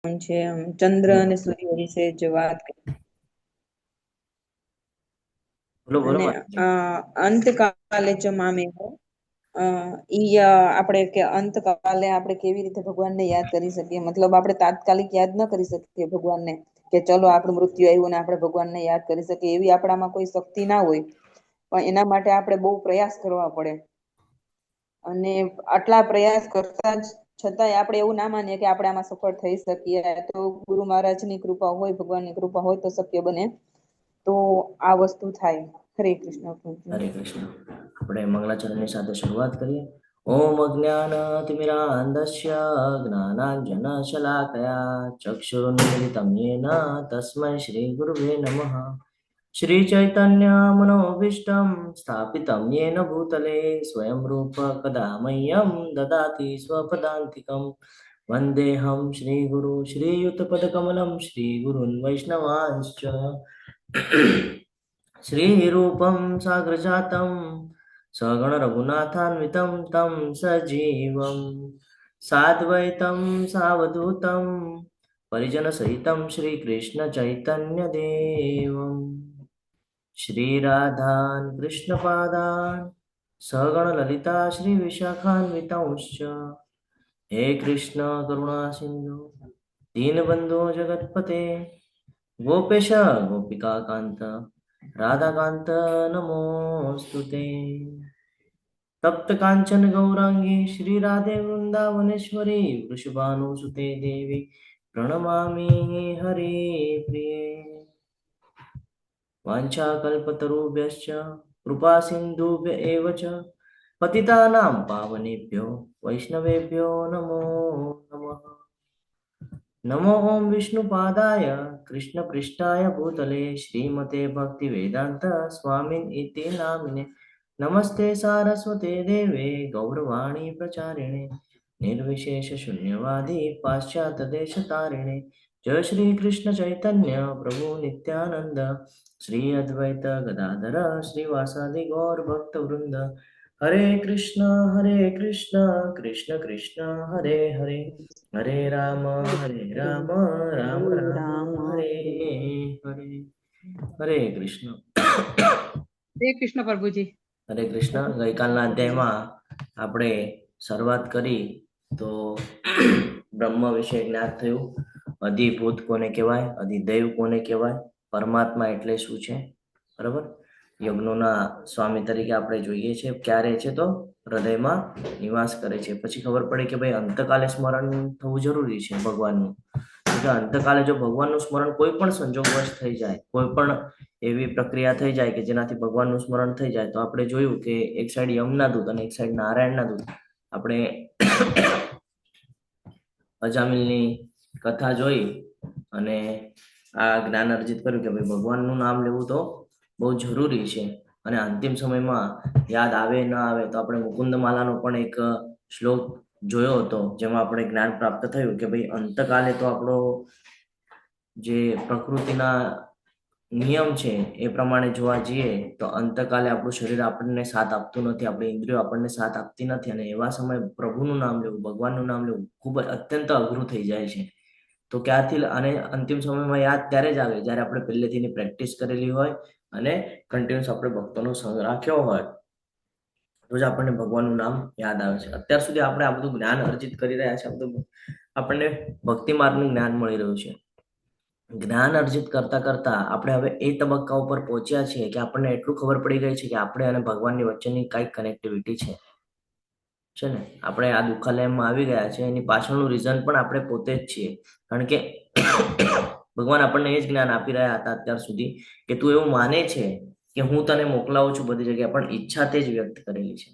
છે ચંદ્ર અને સૂર્ય વિશે જે વાત કરી બોલો બોલો અને માતાજી. અંતકાલે ચ મામેહો ઈ આપણે કે અંતકાલે આપણે કેવી રીતે ભગવાનને યાદ કરી શકીએ, મતલબ આપણે તાત્કાલિક યાદ ન કરી શકીએ ભગવાનને કે ચલો આપણું મૃત્યુ આવ્યું ને આપણે ભગવાનને યાદ કરી શકીએ, એવી આપણામાં કોઈ શક્તિ ના હોય. પણ એના માટે આપણે બહુ પ્રયાસ કરવા પડે. અને આટલા પ્રયાસ કરતા જ છતાંય આપણે એવું ના માનીએ કે આપણે આમાં સફળ થઈ શકીએ. તો ગુરુ મહારાજની કૃપા હોય, ભગવાનની કૃપા હોય તો શક્ય બને. તો આ વસ્તુ થાય. હરે કૃષ્ણ. હરે કૃષ્ણ. આપણે મંગલાચરણની સાથે શરૂઆત કરીએ. ઓમ અજ્ઞાનતિમિરાન્ધસ્ય જ્ઞાનાંજનશલાકયા ચક્ષુરુન્મિલિतं येन તસ્मै શ્રી ગુરુવે નમઃ. श्रीचैतन्य मनोभीष्टं स्थापितं येन भूतले स्वयं रूप कदा मह्यं ददाति स्वपदान्तिकं वन्देऽहं श्रीगुरु श्रीयुतपदकमलं श्रीगुरून् वैष्णवांश्च श्रीरूपं साग्रजातं सगणरघुनाथान्वितं तं सजीवं साद्वैतं सावधूतं परिजनसहितं श्रीकृष्णचैतन्यदेवम् श्रीराधान् कृष्णपादान् सगणललिता श्रीविशाखान्वितांश्च हे कृष्ण करुणा सिन्धु दीनबन्धो जगत्पते गोपेश गोपिकान्त राधाकान्त नमोऽस्तु ते। तप्त कांचन गौरांगी श्रीराधे वृंदावनेश्वरी वृषभानुसुते देवी प्रणमामि हरे प्रिये। वाञ्छाकल्पतरुभ्यश्च कृपा सिन्धुभ्य एव च पतितानां पावनेभ्यो वैष्णवेभ्यो नमो नमः। नमो ओं विष्णुपादाय कृष्णपृष्ठाय भूतले श्रीमते भक्तिवेदान्त स्वामिन् इति नामिने नमस्ते सारस्वते देवे गौरवाणी प्रचारिणे निर्विशेषशून्यवादी पाश्चात्यदेशतारिणे जय श्री कृष्ण चैतन्य प्रभु नित्यानंद श्री अद्वैत गदाधर श्रीवासादि गौर भक्त वृंद हरे कृष्ण कृष्ण कृष्ण हरे हरे हरे राम राम राम राम રામ हरे हरे। हरे कृष्ण હરે કૃષ્ણ પ્રભુજી. હરે કૃષ્ણ. ગઈકાલના અધ્યાયમાં આપણે શરૂઆત કરી તો બ્રહ્મ વિશે જ્ઞાન થયું. અધિભૂત કોને કહેવાય, અધિદૈવ કોને કહેવાય, પરમાત્મા એટલે શું છે, બરાબર. યજ્ઞોના સ્વામી તરીકે આપણે જોઈએ છે ક્યારે છે તો હૃદયમાં નિવાસ કરે છે. પછી ખબર પડી કે ભાઈ અંતકાલે સ્મરણ થવું જરૂરી છે ભગવાનનું. અંતકાલે જો ભગવાનનું સ્મરણ કોઈ પણ સંજોગવશ થઈ જાય, કોઈ પણ એવી પ્રક્રિયા થઈ જાય કે જેનાથી ભગવાનનું સ્મરણ થઈ જાય, તો આપણે જોયું કે એક સાઈડ યમના દૂત અને એક સાઈડ નારાયણના દૂત. આપણે અજામિલની કથા જોઈ અને આ જ્ઞાન અર્જિત કર્યું કે ભાઈ ભગવાનનું નામ લેવું તો બહુ જરૂરી છે. અને અંતિમ સમયમાં યાદ આવે ના આવે તો આપણે મુકુંદમાલાનો પણ એક શ્લોક જોયો હતો, જેમાં આપણે જ્ઞાન પ્રાપ્ત થયું કે ભાઈ અંતકાલે તો આપણો જે પ્રકૃતિના નિયમ છે એ પ્રમાણે જોવા જઈએ તો અંતકાલે આપણું શરીર આપણને સાથ આપતું નથી, આપણી ઇન્દ્રિયો આપણને સાથ આપતી નથી. અને એવા સમયે પ્રભુનું નામ લેવું, ભગવાનનું નામ લેવું ખૂબ જ અત્યંત અઘરું થઈ જાય છે. તો ક્યાંથી અને અંતિમ સમયમાં યાદ ત્યારે જ આવે જ્યારે આપણે પહેલેથી એની પ્રેક્ટિસ કરેલી હોય અને કન્ટિન્યુઅસ આપણે ભક્તોનો સંગ રાખ્યો હોય, તો જ આપણને ભગવાનનું નામ યાદ આવે છે. અત્યાર સુધી આપણે આ બધું જ્ઞાન અર્જિત કરી રહ્યા છે, આપણને ભક્તિ માર્ગનું જ્ઞાન મળી રહ્યું છે. જ્ઞાન અર્જિત કરતા કરતા આપણે હવે એ તબક્કા ઉપર પહોંચ્યા છીએ કે આપણને એટલું ખબર પડી ગઈ છે કે આપણે અને ભગવાનની વચ્ચેની કઈ કનેક્ટિવિટી છે ને. આપણે આ દુઃખાલયમાં આવી ગયા છે, એની પાછળનું રીઝન પણ આપણે પોતે જ છીએ. કારણ કે ભગવાન આપણને એ જ જ્ઞાન આપી રહ્યા હતા અત્યાર સુધી કે તું એવું માને છે કે હું તને મોકલાવું છું બધી જગ્યાએ, પણ ઈચ્છા તે જ વ્યક્ત કરેલી છે.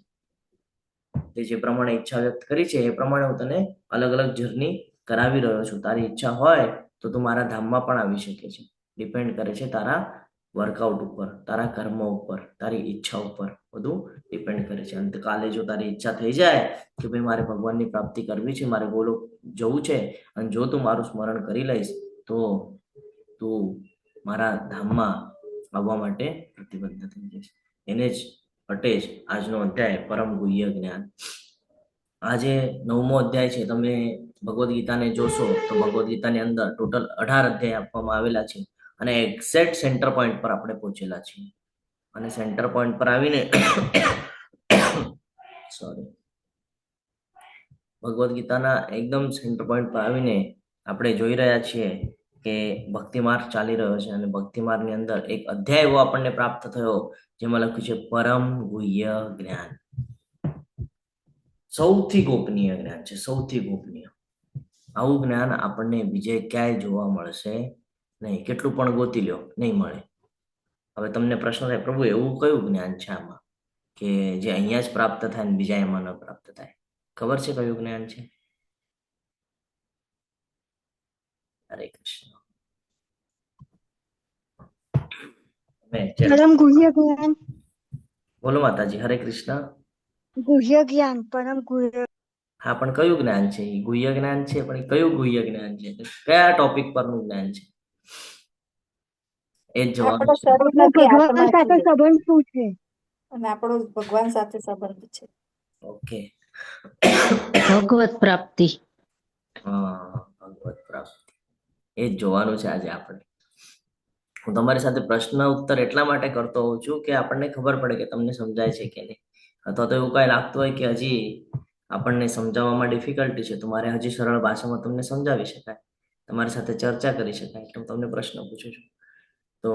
તે જે પ્રમાણે ઈચ્છા વ્યક્ત કરી છે એ પ્રમાણે હું તને અલગ અલગ જર્ની કરાવી રહ્યો છું. તારી ઈચ્છા હોય તો તું મારા ધામમાં પણ આવી શકે છે. ડિપેન્ડ કરે છે તારા વર્કઆઉટ ઉપર, તારા કર્મ ઉપર, તારી ઈચ્છા ઉપર બધું ડિપેન્ડ કરે છે. અંતકાલે જો તારી ઈચ્છા થઈ જાય કે ભાઈ મારે ભગવાનની પ્રાપ્તિ કરવી છે, મારે ગોલોક જવું છે, અને જો તું મારું સ્મરણ કરી લઈશ તો તું મારા ધામમાં આવવા માટે પ્રતિબદ્ધ થઈ જઈશ. એને જ અટે જ આજનો અધ્યાય પરમ ગુહ્ય જ્ઞાન. આજે 9મો અધ્યાય છે. તમે ભગવદ્ ગીતાને જોશો તો ભગવદ્ ગીતાની અંદર ટોટલ 18 અધ્યાય આપવામાં આવેલા છે અને એક્ઝેક્ટ સેન્ટર પોઈન્ટ પર આપણે પહોંચેલા છીએ. અને સેન્ટર પોઈન્ટ પર આવીને સોરી ભગવદ્ ગીતાના એકદમ સેન્ટર પોઈન્ટ પર આવીને આપણે જોઈ રહ્યા છીએ કે ભક્તિ માર્ગ ચાલી રહ્યો છે અને ભક્તિ માર્ગની અંદર એક અધ્યાય એવો આપણને પ્રાપ્ત થયો જેમાં લખ્યું છે પરમ ગુહ્ય જ્ઞાન. સૌથી ગોપનીય જ્ઞાન છે, સૌથી ગોપનીય. આવું જ્ઞાન આપણને બીજે ક્યાંય જોવા મળશે નહીં. કેટલું પણ ગોતી લ્યો, નહીં મળે. હવે તમને પ્રશ્ન થાય, પ્રભુ એવું કયું જ્ઞાન છે આમાં કે જે અહીંયા જ પ્રાપ્ત થાય ને બીજા એમાં ન પ્રાપ્ત થાય? ખબર છે કયું જ્ઞાન છે? હરે કૃષ્ણ. પરમ ગુહ્ય જ્ઞાન. બોલો માતાજી. હરે કૃષ્ણ. ગુહ્ય જ્ઞાન, પરમ ગુહ્ય. હા, પણ કયું જ્ઞાન છે? એ ગુહ્ય જ્ઞાન છે, પણ એ કયું ગુહ્ય જ્ઞાન છે? કયા ટોપિક પરનું જ્ઞાન છે? એ જ જવાબ છે. ભગવાન સાથે સંબંધ શું છે અને આપણો ભગવાન સાથે સંબંધ છે. ઓકે. ભગવત પ્રાપ્તિ. હા, ભગવત પ્રાપ્તિ. એ જ જોવાનું છે આજે આપણે. હું તમારી સાથે પ્રશ્ન ઉત્તર એટલા માટે કરતો હોઉં છું કે આપણને ખબર પડે કે તમને સમજાય છે કે નહીં. અથવા તો એવું કઈ લાગતું હોય કે હજી આપણને સમજાવવામાં ડિફિકલ્ટી છે તો મારે હજી સરળ ભાષામાં તમને સમજાવી શકાય, તમારી સાથે ચર્ચા કરી શકાય, એટલે હું તમને પ્રશ્ન પૂછું છું. તો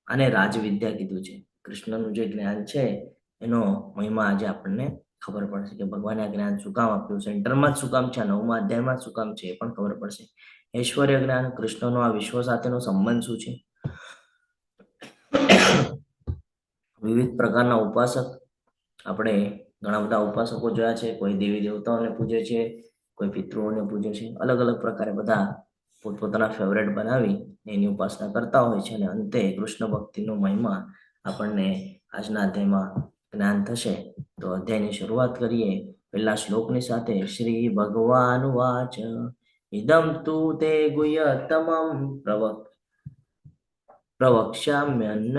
આને રાજવિદ્યા કીધું છે. કૃષ્ણનું જે જ્ઞાન છે એનો મહિમા આજે આપણને ખબર પડશે કે ભગવાને આ જ્ઞાન શું કામ આપ્યું, સેન્ટરમાં જ શું કામ છે, 9મા અધ્યાયમાં જ શું કામ છે એ પણ ખબર પડશે. ઐશ્વર્ય જ્ઞાન, કૃષ્ણનો આ વિશ્વ સાથેનો સંબંધ શું છે, વિવિધ પ્રકારના ઉપાસક. આપણે ઘણા બધા ઉપાસકો જોયા છે. કોઈ દેવી દેવતાઓને પૂજે છે, કોઈ પિતૃઓને પૂજે છે. અલગ અલગ પ્રકારે બધા પોતપોતાના ફેવરેટ બનાવી એની ઉપાસના કરતા હોય છે અને અંતે કૃષ્ણ ભક્તિનો મહિમા આપણને આજના અધ્યાયમાં જ્ઞાન થશે. તો અધ્યાયની શરૂઆત કરીએ પહેલા શ્લોકની સાથે. શ્રી ભગવાન વાચ ઇદમ તુ તે ગુહ્યતમં પ્રવક્ષ્યામ્યન્ન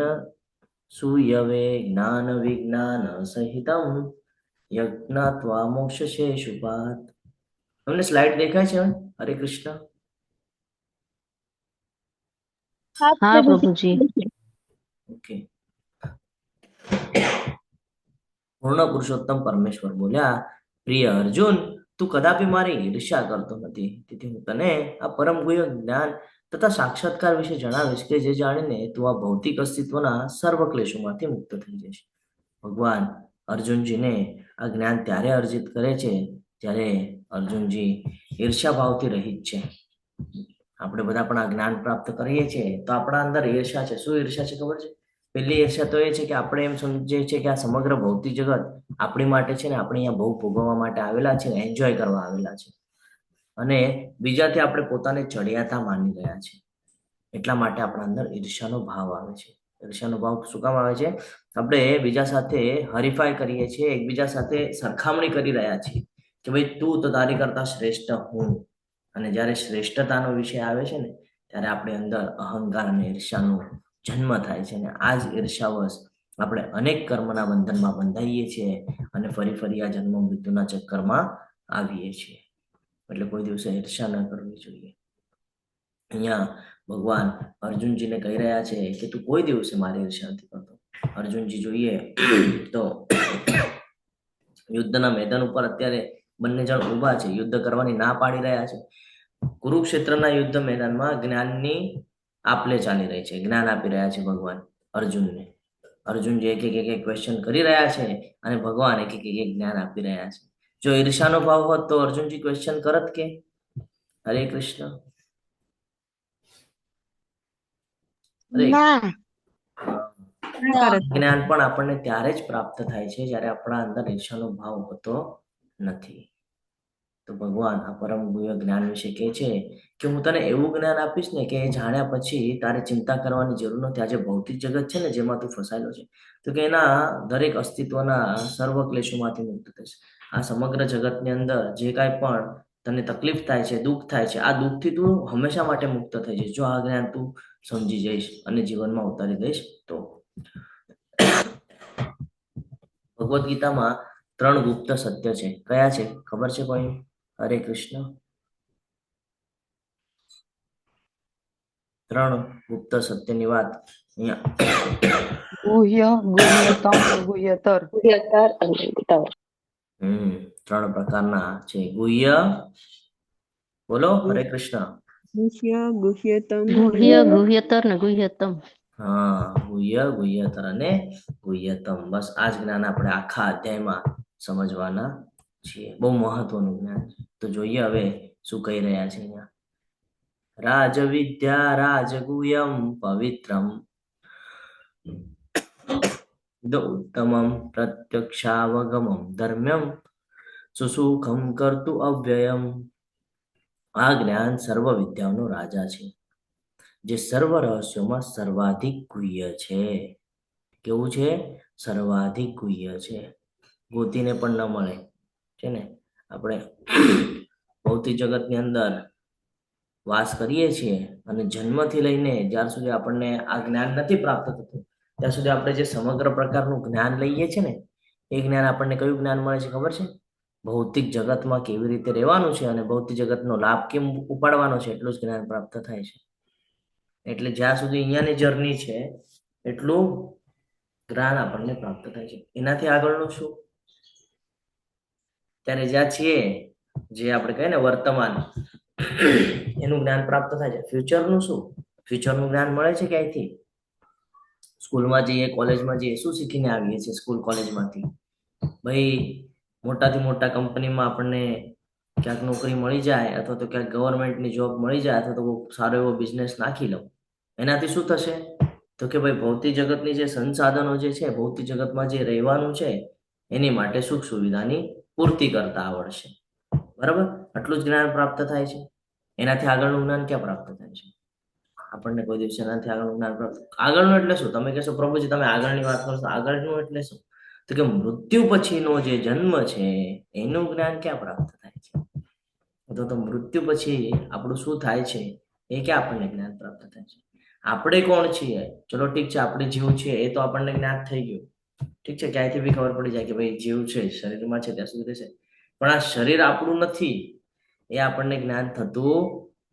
સૂયવે જ્ઞાન વિજ્ઞાન સહિતમ યજ્ઞાત્વા મોક્ષશે શુભાત. તમને સ્લાઇડ દેખાય છે? હરે કૃષ્ણ. હા પ્રભુજી. ઓકે. પૂર્ણ પુરુષોત્તમ પરમેશ્વર બોલ્યા, પ્રિય અર્જુન, તું કદાપી મારી ઈર્ષ્યા કરતો નથી. તેથી હું તને આ પરમ ગુહ્ય જ્ઞાન તથા સાક્ષાત્કાર વિશે જણાવીશ કે જે જાણીને તું આ ભૌતિક અસ્તિત્વના સર્વ ક્લેશોમાંથી મુક્ત થઈ જઈશ. ભગવાન અર્જુનજીને આ જ્ઞાન ત્યારે અર્જિત કરે છે જ્યારે અર્જુનજી ઈર્ષ્યા ભાવથી રહિત છે. આપણે બધા પણ આ જ્ઞાન પ્રાપ્ત કરીએ છીએ તો આપણા અંદર ઈર્ષ્યા છે. શું ઈર્ષ્યા છે ખબર છે? પહેલી ઈર્ષ્યા તો એ છે કે આપણે એમ સમજીએ છીએ કે આ સમગ્ર ભૌતિક જગત આપણી માટે છે ને આપણે અહીંયા ભોગ ભોગવવા માટે આવેલા છે, એન્જોય કરવા આવેલા છે. અને બીજાથી આપણે પોતાને ચડિયાતા માની રહ્યા છે. એટલા માટે આપણા અંદર ઈર્ષ્યાનો ભાવ આવે છે. ઈર્ષ્યાનો ભાવ શું કામ આવે છે? આપણે બીજા સાથે હરીફાઈ કરીએ છીએ, એકબીજા સાથે સરખામણી કરી રહ્યા છીએ કે ભાઈ તું તો તારી કરતા શ્રેષ્ઠ હું. અને જ્યારે શ્રેષ્ઠતાનો વિષય આવે છે ને ત્યારે આપણી અંદર અહંકાર અને ઈર્ષ્યાનો જન્મ થાય છે. અને આ જ ઈર્ષ્યાવશ આપણે અનેક કર્મના બંધનમાં બંધાઈએ છીએ અને ફરી ફરી આ જન્મ મૃત્યુના ચક્કરમાં આવીએ છીએ. એટલે કોઈ દિવસે ઈર્ષ્યા ન કરવી જોઈએ. અહીંયા ભગવાન અર્જુનજીને કહી રહ્યા છે કે તું કોઈ દિવસે મારી ઈર્ષ્યા નથી કરતો. અર્જુનજી જોઈએ તો યુદ્ધના મેદાન ઉપર અત્યારે બંને જણ ઊભા છે, યુદ્ધ કરવાની ના પાડી રહ્યા છે. કુરુક્ષેત્રના યુદ્ધ મેદાનમાં જ્ઞાનની આપલે ચાલી રહી છે. જ્ઞાન આપી રહ્યા છે ભગવાન અર્જુનને. અર્જુનજી એક એક ક્વેશ્ચન કરી રહ્યા છે અને ભગવાન એક એક જ્ઞાન આપી રહ્યા છે. જો ઈર્ષાનો ભાવ હોત તો અર્જુનજી ક્વેશ્ચન કરત કે? હરે કૃષ્ણ. જ્ઞાન પણ આપણને ત્યારે જ પ્રાપ્ત થાય છે જ્યારે આપણા અંદર ઈર્ષાનો ભાવ હોતો નથી. તો ભગવાન આ પરમ ગુહ્ય જ્ઞાન વિશે કહે છે કે હું તને એવું જ્ઞાન આપીશ ને કે એ જાણ્યા પછી તારે ચિંતા કરવાની જરૂર નથી. આજે ભૌતિક જગત છે ને જેમાં તું ફસાયેલો છે તો કે એના દરેક અસ્તિત્વના સર્વ ક્લેશોમાંથી મુક્ત થશે. આ સમગ્ર જગતની અંદર જે કાંઈ પણ તને તકલીફ થાય છે, દુઃખ થાય છે, આ દુઃખથી તું હંમેશા માટે મુક્ત થઈ જઈશ જો આ જ્ઞાન તું સમજી જઈશ અને જીવનમાં ઉતારી દઈશ તો. ભગવદ્ ગીતામાં 3 ગુપ્ત સત્ય છે. કયા છે ખબર છે કોઈ? હરે કૃષ્ણ. 3 ગુપ્ત સત્યની વાત અહીંયા ગુહ્ય ગુહ્યતમ અને ગુહ્યતર. 3 પ્રકારના છે. ગુહ્ય, બોલો હરે કૃષ્ણ. ગુહ્ય ગુહ્યતમ ગુહ્ય ગુહ્યતર ને ગુહ્યતમ. હા, ગુહ્ય, ગુહ્યતર અને ગુહ્યતમ. બસ આ જ જ્ઞાન આપણે આખા અધ્યાયમાં સમજવાના છીએ. બહુ મહત્વનું જ્ઞાન છે. તો જોઈએ હવે શું કહી રહ્યા છે અહીંયા. રાજવિદ્યા રાજગુહ્યમ પવિત્રમ ઉત્તમમ પ્રત્યક્ષાવગમમ ધર્મ્યમ સુસુખમ કરતુ અવ્યયમ. આ જ્ઞાન સર્વ વિદ્યાઓનો રાજા છે, જે સર્વ રહસ્યોમાં સર્વાધિક ગુહ્ય છે. કેવું છે? સર્વાધિક ગુહ્ય છે. ગોતીને પણ ન મળે છે ને. આપણે ભૌતિક જગતની અંદર વાસ કરીએ છીએ અને જન્મથી લઈને જ્યાર સુધી આપણને આ જ્ઞાન નથી પ્રાપ્ત થતું ત્યાં સુધી આપણે જે સમગ્ર પ્રકારનું જ્ઞાન લઈએ છીએ ને, એ જ્ઞાન આપણને કયું જ્ઞાન મળે છે ખબર છે? ભૌતિક જગતમાં કેવી રીતે રહેવાનું છે અને ભૌતિક જગતનો લાભ કેમ ઉપાડવાનો છે એટલું જ જ્ઞાન પ્રાપ્ત થાય છે. એટલે જ્યાં સુધી અહીંયાની જર્ની છે એટલું જ્ઞાન આપણને પ્રાપ્ત થાય છે. એનાથી આગળનું શું? ત્યારે જ્યાં છીએ, જે આપણે કહીએ ને વર્તમાન, એનું જ્ઞાન પ્રાપ્ત થાય છે. ફ્યુચરનું શું? ફ્યુચરનું જ્ઞાન મળે છે ક્યાંયથી? સ્કૂલમાં જઈએ, કોલેજમાં જઈએ, શું શીખીને આવીએ છીએ સ્કૂલ કોલેજમાંથી? ભાઈ મોટાથી મોટા કંપનીમાં આપણને ક્યાંક નોકરી મળી જાય અથવા તો ક્યાંક ગવર્મેન્ટની જોબ મળી જાય અથવા તો સારો એવો બિઝનેસ નાખી લઉં. એનાથી શું થશે? તો કે ભાઈ ભૌતિક જગતની જે સંસાધનો જે છે, ભૌતિક જગતમાં જે રહેવાનું છે એની માટે સુખ સુવિધાની પૂર્તિ કરતા આવડશે. બરાબર? આટલું જ જ્ઞાન પ્રાપ્ત થાય છે. એનાથી આગળનું જ્ઞાન ક્યાં પ્રાપ્ત થાય છે? આપણને કોઈ દિવસ એનાથી આગળનું જ્ઞાન પ્રાપ્ત. આગળનું એટલે શું? તમે કહેશો પ્રભુજી તમે આગળની વાત કરશો, આગળનું એટલે શું? તો કે મૃત્યુ પછીનો જે જન્મ છે એનું જ્ઞાન ક્યાં પ્રાપ્ત થાય છે? તો મૃત્યુ પછી આપણું શું થાય છે એ ક્યાં આપણને જ્ઞાન પ્રાપ્ત થાય છે? આપણે કોણ છીએ? ચલો ઠીક છે, આપણે જીવ છીએ એ તો આપણને જ્ઞાન થઈ ગયું. ઠીક છે, ક્યાંયથી બી ખબર પડી જાય કે ભાઈ જીવ છે, શરીરમાં છે ત્યાં સુધી રહેશે. પણ આ શરીર આપણું નથી એ આપણને જ્ઞાન થતું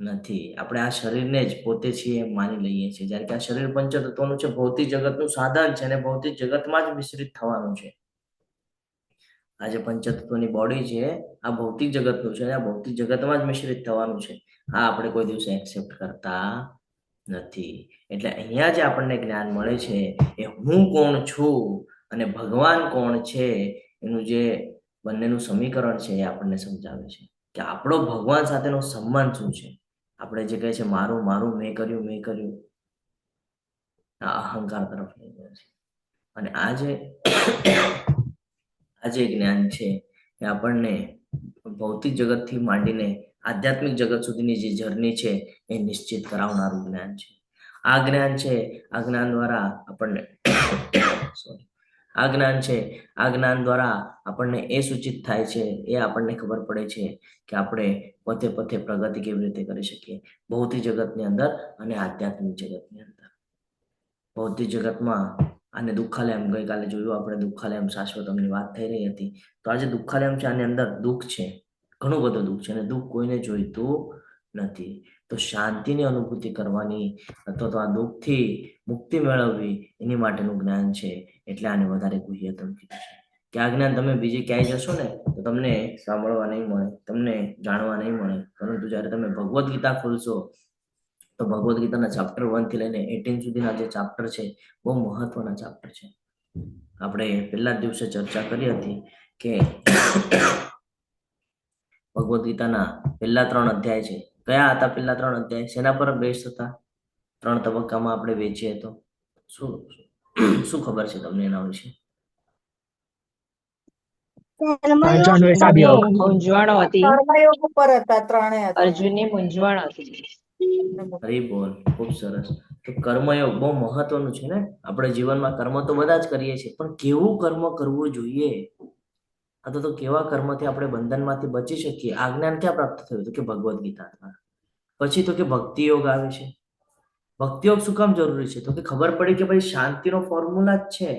નથી. આપણે આ શરીરને જ પોતે છીએ એમ માની લઈએ છીએ. જ્યારે કે આ શરીર પંચતત્વનું છે, ભૌતિક જગતનું સાધન છે અને ભૌતિક જગતમાં જ મિશ્રિત થવાનું છે. આ જે પંચતત્વની બોડી છે આ ભૌતિક જગતનું છે, આ ભૌતિક જગતમાં જ મિશ્રિત થવાનું છે. આ આપણે કોઈ દિવસે એક્સેપ્ટ કરતા નથી. એટલે અહીંયા જે આપણને જ્ઞાન મળે છે એ હું કોણ છું અને ભગવાન કોણ છે એનું જે બંનેનું સમીકરણ છે એ આપણને સમજાવે છે કે આપણો ભગવાન સાથેનો સંબંધ શું છે. આપણે જે કહે છે મારું મારું, મેં કર્યું, આ અહંકાર તરફ લઈ જાય છે. અને આ જે જ્ઞાન છે એ આપણને ભૌતિક જગતથી માંડીને આધ્યાત્મિક જગત સુધીની જે જર્ની છે એ નિશ્ચિત કરાવનારું જ્ઞાન છે. આ જ્ઞાન છે, આ જ્ઞાન દ્વારા આપણને આ જ્ઞાન દ્વારા આપણને એ સૂચિત થાય છે, એ આપણને ખબર પડે છે કે આપણે પોતે પ્રગતિ કેવી રીતે કરી શકીએ ભૌતિક જગતની અંદર અને આધ્યાત્મિક જગતની અંદર. ભૌતિક જગતમાં આને દુઃખાલયમ, ગઈકાલે જોયું આપણે દુઃખાલયમ શાશ્વતમની વાત થઈ રહી હતી. તો આ જે દુઃખાલયમ છે આની અંદર દુઃખ છે, ઘણું બધું દુઃખ છે અને દુઃખ કોઈને જોઈતું નથી. તો શાંતિની અનુભૂતિ કરવાની અથવા તો આ દુઃખથી મુક્તિ મેળવવી એની માટેનું જ્ઞાન છે. એટલે આને વધારે ગુહ્યતમ કીધું છે કે આ જ્ઞાન તમે બીજે ક્યાંય જશો ને તો તમને સાંભળવા નહીં મળે, તમને જાણવા નહીં મળે. પરંતુ જ્યારે તમે ભગવદ્ ગીતા ખોલશો તો ભગવદ્ ગીતાના ચેપ્ટર 1 થી લઈને 18 સુધીના જે ચેપ્ટર છે બહુ મહત્વના ચેપ્ટર છે. આપણે પહેલા દિવસે ચર્ચા કરી હતી કે ભગવદ્ ગીતાના પહેલા 3 અધ્યાય છે. કયા હતા પહેલા 3 અધ્યાય? શેના પર બેઝ હતા? 3 તબક્કામાં આપણે વેચીએ તો શું ખબર છે તમને એના વિશે? મૂંઝવણ હતી. કર્મયોગ ઉપર હતા ત્રણેય હતા. અર્જુનની મૂંઝવણ હતી. હરી બોલ, ખૂબ સરસ. તો કર્મયોગ બહુ મહત્વનું છે ને. આપણે જીવનમાં કર્મ તો બધા જ કરીએ છીએ, પણ કેવું કર્મ કરવું જોઈએ અથવા તો કેવા કર્મથી આપણે બંધનમાંથી બચી શકીએ આ જ્ઞાન ક્યાં પ્રાપ્ત થયું? તો કે ભગવદ્ ગીતા દ્વારા. પછી તો કે ભક્તિ યોગ આવે છે. ભક્તિ યોગ શું કામ જરૂરી છે? તો કે ખબર પડી કે ભાઈ શાંતિનો ફોર્મ્યુલા જ છે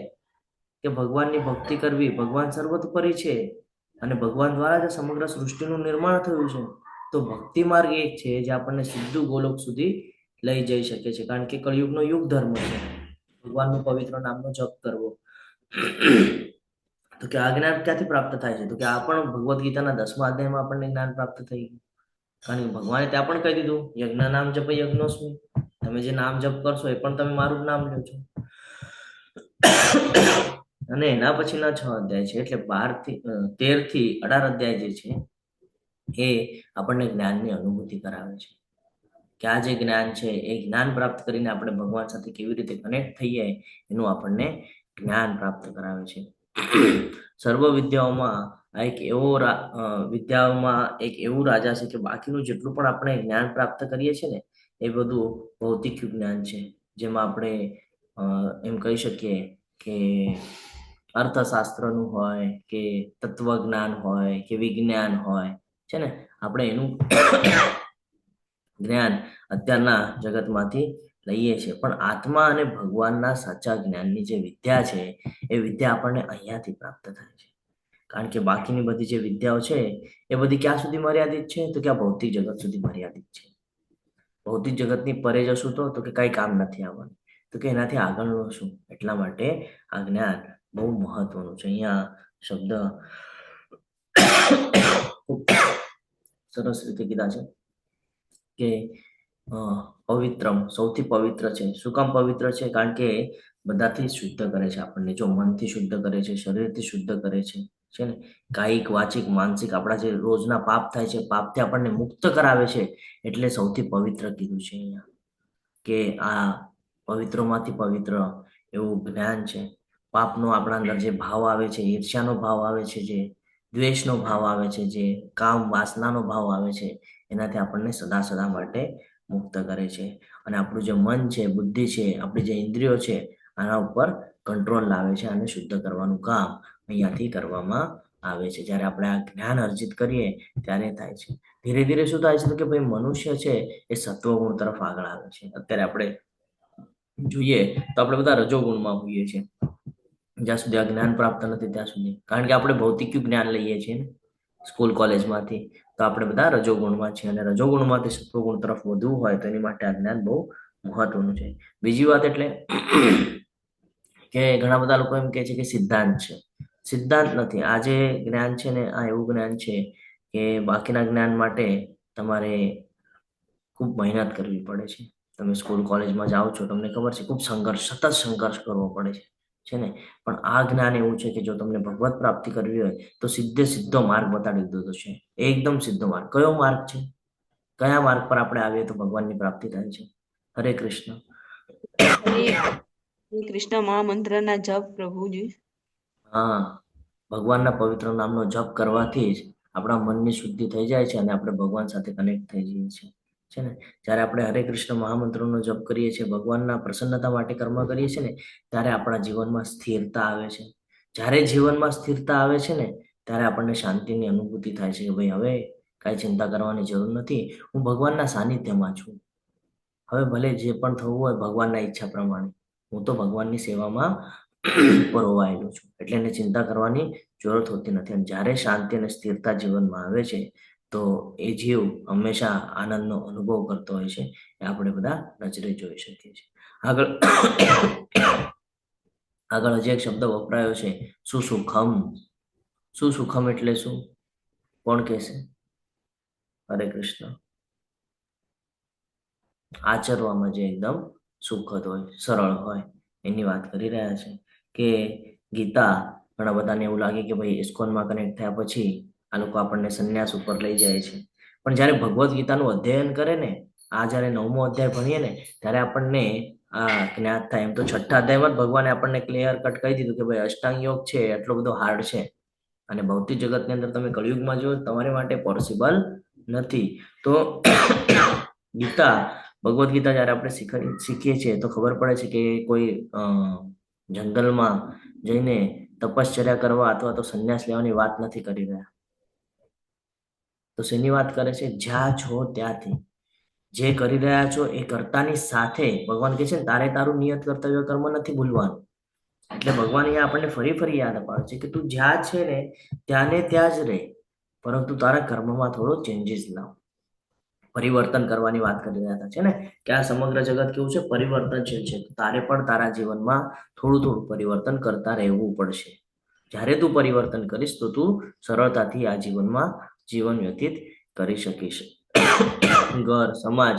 કે ભગવાનની ભક્તિ કરવી. ભગવાન સર્વોપરી છે, અને ભગવાન દ્વારા જ સમગ્ર સૃષ્ટિનું નિર્માણ થયું છે. તો ભક્તિ માર્ગ એક છે જે આપણને સીધું ગોલોક સુધી લઈ જઈ શકે છે, કારણ કે કળિયુગનો યુગ ધર્મ છે ભગવાનનું પવિત્ર નામનો જપ કરવો. તો કે આ જ્ઞાન ક્યાંથી પ્રાપ્ત થાય છે? તો કે આ પણ ભગવદ્ ગીતાના 10મા અધ્યાયમાં આપણને જ્ઞાન પ્રાપ્ત થઈ ગયું. કારણ કે ભગવાને ત્યાં પણ કહી દીધું, યજ્ઞ નામ જપ યજ્ઞોસ્મિ, તમે જે નામ જપ કરશો એ પણ તમે મારું જ નામ લ્યો છો. અને એના પછીના 6 અધ્યાય છે, એટલે 13 થી 18 અધ્યાય જે છે એ આપણને જ્ઞાનની અનુભૂતિ કરાવે છે કે આ જે જ્ઞાન છે એ જ્ઞાન પ્રાપ્ત કરીને આપણે ભગવાન સાથે કેવી રીતે કનેક્ટ થઈએ એનું આપણને જ્ઞાન પ્રાપ્ત કરાવે છે. સર્વ વિદ્યાઓમાં એક એવું રાજા છે કે બાકીનું જેટલું પણ આપણે જ્ઞાન પ્રાપ્ત કરીએ છીએ ને એ બધું ભૌતિક જ્ઞાન છે, જેમાં આપણે એમ કહી શકીએ કે અર્થશાસ્ત્રનું હોય કે તત્વજ્ઞાન હોય કે વિજ્ઞાન હોય છે ને, આપણે એનું જ્ઞાન અત્યારના જગતમાંથી લઈએ છીએ. પણ આત્મા અને ભગવાનના સાચા જ્ઞાનની જે વિદ્યા છે એ વિદ્યા આપણને અહીંયાથી પ્રાપ્ત થાય છે. કારણ કે બાકીની બધી જે વિદ્યાઓ છે એ બધી ક્યાં સુધી મર્યાદિત છે? તો કે આ ભૌતિક જગત સુધી મર્યાદિત છે. ભૌતિક જગતની પરે જશું તો કે કઈ કામ નથી આવવાનું, તો કે એનાથી આગળનું શું? એટલા માટે આ જ્ઞાન બહુ મહત્વનું છે. અહીંયા શબ્દ ખૂબ સરસ રીતે કીધા છે કે પવિત્રમ, સૌથી પવિત્ર છે. શું કામ પવિત્ર છે? કારણ કે બધાથી શુદ્ધ કરે છે આપણને. જો મનથી શુદ્ધ કરે છે, શરીરથી શુદ્ધ કરે છે ને, કાયિક, વાચિક, માનસિક આપણા જે રોજના પાપ થાય છે, પાપથી આપણને મુક્ત કરાવે છે. એટલે સૌથી પવિત્ર કીધું છે અહીંયા કે આ પવિત્રોમાંથી પવિત્ર એવું જ્ઞાન છે. પાપનો આપણા અંદર જે ભાવ આવે છે, ઈર્ષ્યાનો ભાવ આવે છે, જે દ્વેષનો ભાવ આવે છે, જે કામ વાસનાનો ભાવ આવે છે, એનાથી આપણને સદા સદા માટે મુક્ત કરે છે. અને આપણું જે મન છે, બુદ્ધિ છે, આપણી જે ઇન્દ્રિયો છે, આના ઉપર કંટ્રોલ લાવે છે. અને શુદ્ધ કરવાનું કામ અહીંયાથી કરવામાં આવે છે. જ્યારે આપણે આ જ્ઞાન અર્જિત કરીએ ત્યારે થાય છે. ધીરે ધીરે શું થાય છે? તો કે ભાઈ મનુષ્ય છે એ સત્વગુણ તરફ આગળ આવે છે. અત્યારે આપણે જોઈએ તો આપણે બધા રજોગુણમાં હોઈએ છીએ જ્યાં સુધી આ જ્ઞાન પ્રાપ્ત નથી ત્યાં સુધી. કારણ કે આપણે ભૌતિક જ્ઞાન લઈએ છીએ ને સ્કૂલ કોલેજમાંથી, તો આપણે બધા રજોગુણમાં છીએ. અને રજોગુણમાંથી સત્વગુણ તરફ વધવું હોય તો એની માટે આ જ્ઞાન બહુ મહત્વનું છે. બીજી વાત એટલે કે ઘણા બધા લોકો એમ કહે છે કે સિદ્ધાંત છે. સિદ્ધાંત નથી. આ જે જ્ઞાન છે ને, આ એવું જ્ઞાન છે કે બાકીના જ્ઞાન માટે તમારે ખૂબ મહેનત કરવી પડે છે. તમે સ્કૂલ કોલેજમાં જાઓ છો, તમને ખબર છે ખૂબ સતત સંઘર્ષ કરવો પડે છે ને. પણ આ જ્ઞાન એવું છે કે જો તમને ભગવત પ્રાપ્તિ કરવી હોય તો સીધો માર્ગ બતાડી દીધો છે. એકદમ સીધો માર્ગ. કયો માર્ગ છે? કયા માર્ગ પર આપણે આવીએ તો ભગવાનની પ્રાપ્તિ થાય છે? હરે કૃષ્ણ. કૃષ્ણ મહામંત્રના જપ પ્રભુજી. હા, ભગવાનના પવિત્ર નામનો જપ કરવાથી જ આપણા મનની શુદ્ધિ થઈ જાય છે અને આપણે ભગવાન સાથે કનેક્ટ થઈ જઈએ છીએ છે ને. જ્યારે આપણે હરે કૃષ્ણ મહામંત્રનો જપ કરીએ છીએ, ભગવાનના પ્રસન્નતા માટે કર્મ કરીએ છીએ ને, ત્યારે આપણા જીવનમાં સ્થિરતા આવે છે. જ્યારે જીવનમાં સ્થિરતા આવે છે ને, ત્યારે આપણને શાંતિની અનુભૂતિ થાય છે કે ભાઈ હવે કાંઈ ચિંતા કરવાની જરૂર નથી, હું ભગવાનના સાનિધ્યમાં છું. હવે ભલે જે પણ થવું હોય ભગવાનના ઈચ્છા પ્રમાણે, હું તો ભગવાનની સેવામાં પરોવાયેલો છું, એટલે એને ચિંતા કરવાની જરૂરત હોતી નથી. અને જ્યારે શાંતિ અને સ્થિરતા જીવનમાં આવે છે તો એ જીવ હંમેશા આનંદનો અનુભવ કરતો હોય છે. એ આપણે બધા નજરે જોઈ શકીએ છીએ. આગળ હજી એક શબ્દ વપરાયો છે, સુસુખમ. સુસુખમ એટલે શું? કોણ કહેશે? હરે કૃષ્ણ. આચરવામાં જે એકદમ સુખદ હોય, સરળ હોય, એની વાત કરી રહ્યા છે. કે ગીતા, ઘણા બધાને એવું લાગે કે ભાઈ ઇસ્કોનમાં કનેક્ટ થયા પછી આ લોકો આપણને સંન્યાસ ઉપર લઈ જાય છે. પણ જ્યારે ભગવદ્ ગીતાનું અધ્યયન કરે ને, આ જ્યારે 9મો અધ્યાય ભણીએ ને, ત્યારે આપણને આ જ્ઞાત થાય. એમ તો 6થા અધ્યાયમાં જ ભગવાને આપણને ક્લિયર કટ કહી દીધું કે ભાઈ અષ્ટાંગ યોગ છે એટલો બધો હાર્ડ છે અને ભૌતિક જગતની અંદર તમે કળિયુગમાં જો તમારી માટે પોસિબલ નથી. તો ગીતા, ભગવદ્ ગીતા જ્યારે આપણે શીખીએ છીએ તો ખબર પડે છે કે કોઈ જંગલમાં જઈને તપશ્ચર્યા કરવા અથવા તો સંન્યાસ લેવાની વાત નથી કરી રહ્યા. તો શેની વાત કરે છે? જ્યાં છો ત્યાંથી જે કરી રહ્યા છો એ કરતાની સાથે ભગવાન કહે છે ને, તારે તારું નિયત કર્તવ્ય કર્મ નથી ભૂલવાનું. એટલે ભગવાન અહીંયા આપણને ફરી ફરી યાદ અપાવે છે કે તું જ્યાં છે ને ત્યાં ને ત્યાં જ રહે, પરંતુ તારા કર્મમાં થોડો ચેન્જીસ લાવ. પરિવર્તન કરવાની વાત કરી રહ્યા હતા છે ને, કે આ સમગ્ર જગત કેવું છે, પરિવર્તનશીલ છે. તારે પણ તારા જીવનમાં થોડું થોડું પરિવર્તન કરતા રહેવું પડશે. જ્યારે તું પરિવર્તન કરીશ તો તું સરળતાથી આ જીવનમાં જીવન વ્યતીત કરી શકીશ. ઘર, સમાજ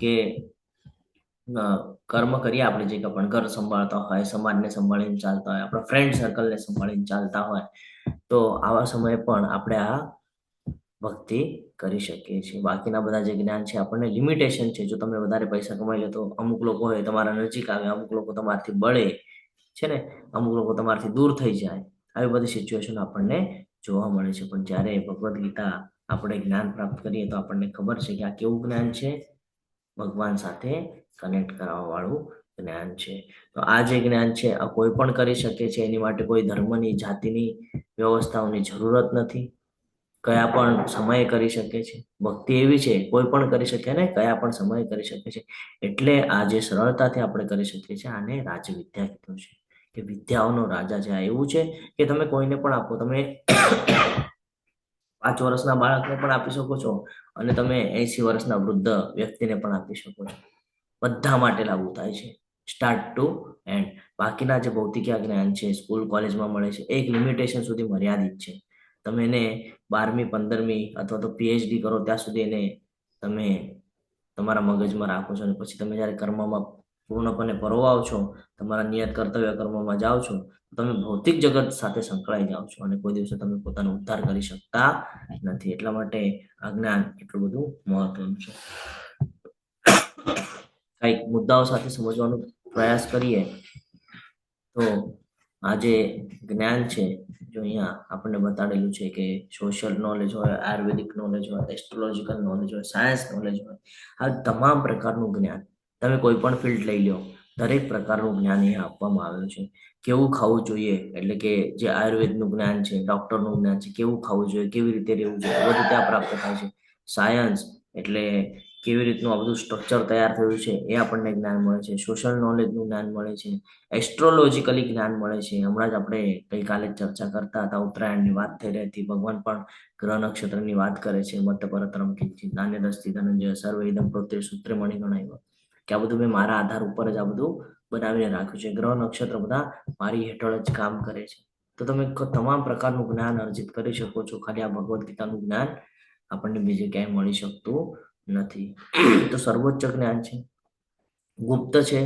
કે કર્મ કરીએ આપણે, જે પણ ઘર સંભાળતા હોય, સમાજને સંભાળીને ચાલતા હોય, આપણા ફ્રેન્ડ સર્કલને સંભાળીને ચાલતા હોય, તો આવા સમયે પણ આપણે આ ભક્તિ કરી શકીએ છીએ. બાકીના બધા જે જ્ઞાન છે આપણને લિમિટેશન છે. જો તમે વધારે પૈસા કમાઈ લો તો અમુક લોકો હોય તમારા નજીક આવે, અમુક લોકો તમારાથી બળે છે ને, અમુક લોકો તમારાથી દૂર થઈ જાય. આવી બધી સિચ્યુએશન આપણને જોવા મળે છે. પણ જ્યારે ભગવદ્ ગીતા આપણે જ્ઞાન પ્રાપ્ત કરીએ તો આપણને ખબર છે કે આ કેવું જ્ઞાન છે, ભગવાન સાથે કનેક્ટ કરવા વાળું જ્ઞાન છે. તો આ જે જ્ઞાન છે આ કોઈ પણ કરી શકે છે. એની માટે કોઈ ધર્મની, જાતિની વ્યવસ્થાઓની જરૂરત નથી. કયા પણ સમયે કરી શકે છે. ભક્તિ એવી છે, કોઈ પણ કરી શકે ને કયા પણ સમયે કરી શકે છે. એટલે આ જે સરળતાથી આપણે કરી શકીએ છીએ આને રાજવિદ્યા કીધું છે, કે વિદ્યાઓનો રાજા છે. આ એવું છે કે તમે કોઈને પણ આપો, તમે 5 વર્ષના બાળકને પણ આપી શકો છો અને તમે 80 વર્ષના વૃદ્ધ વ્યક્તિને પણ આપી શકો છો. બધા માટે લાગુ થાય છે, સ્ટાર્ટ ટુ એન્ડ. બાકીના જે ભૌતિક જ્ઞાન છે સ્કૂલ કોલેજમાં મળે છે, એક લિમિટેશન સુધી મર્યાદિત છે. તમે એને 12મી 15મી અથવા તો પીએચડી કરો ત્યાં સુધી એને તમે તમારા મગજમાં રાખો છો, અને પછી તમે જ્યારે કર્મમાં પૂર્ણપણે પરોવાવ છો, તમારા નિયત કર્તવ્ય કર્મમાં જાઓ છો, તમે ભૌતિક જગત સાથે સંકળાઈ જાઓ છો અને કોઈ દિવસે તમે પોતાનો ઉદ્ધાર કરી શકતા નથી. એટલા માટે આ જ્ઞાન એટલું બધું મહત્વનું છે. કઈક મુદ્દાઓ સાથે સમજવાનો પ્રયાસ કરીએ તો આ જે જ્ઞાન છે, જો અહીંયા આપણને બતાડેલું છે કે સોશિયલ નોલેજ હોય, આયુર્વેદિક નોલેજ હોય, એસ્ટ્રોલોજીકલ નોલેજ હોય, સાયન્સ નોલેજ હોય, આ તમામ પ્રકારનું જ્ઞાન તમે કોઈ પણ ફિલ્ડ લઈ લો, દરેક પ્રકારનું જ્ઞાન અહીંયા આપવામાં આવેલું છે. કેવું ખાવું જોઈએ, એટલે કે જે આયુર્વેદનું જ્ઞાન છે, ડોક્ટરનું જ્ઞાન છે, કેવું ખાવું જોઈએ, કેવી રીતે રહેવું જોઈએ, બધું ત્યાં પ્રાપ્ત થાય છે. સાયન્સ એટલે કેવી રીતનું આ બધું સ્ટ્રક્ચર તૈયાર થયું છે એ આપણને જ્ઞાન મળે છે. સોશિયલ નોલેજનું જ્ઞાન મળે છે. એસ્ટ્રોલોજીકલી જ્ઞાન મળે છે. હમણાં જ આપણે ગઈકાલે ચર્ચા કરતા હતા, ઉત્તરાયણની વાત થઈ રહી હતી. ભગવાન પણ ગ્રહ નક્ષત્રની વાત કરે છે. મત પરતરમ કિંચિત નાન્યદસ્તિ ધનંજય સર્વ ઇદમ પ્રોતે સૂત્રે મણિગણાય, કે આ બધું મેં મારા આધાર ઉપર જ આ બધું બનાવીને રાખ્યું છે. ગ્રહ નક્ષત્ર બધા મારી હેઠળ જ કામ કરે છે. તો તમે તમામ પ્રકારનું જ્ઞાન અર્જિત કરી શકો છો. ખાલી આ ભગવદ્ ગીતાનું જ્ઞાન આપણને બીજે ક્યાંય મળી શકતું નથી. તો સર્વોચ્ચ જ્ઞાન છે, ગુપ્ત છે,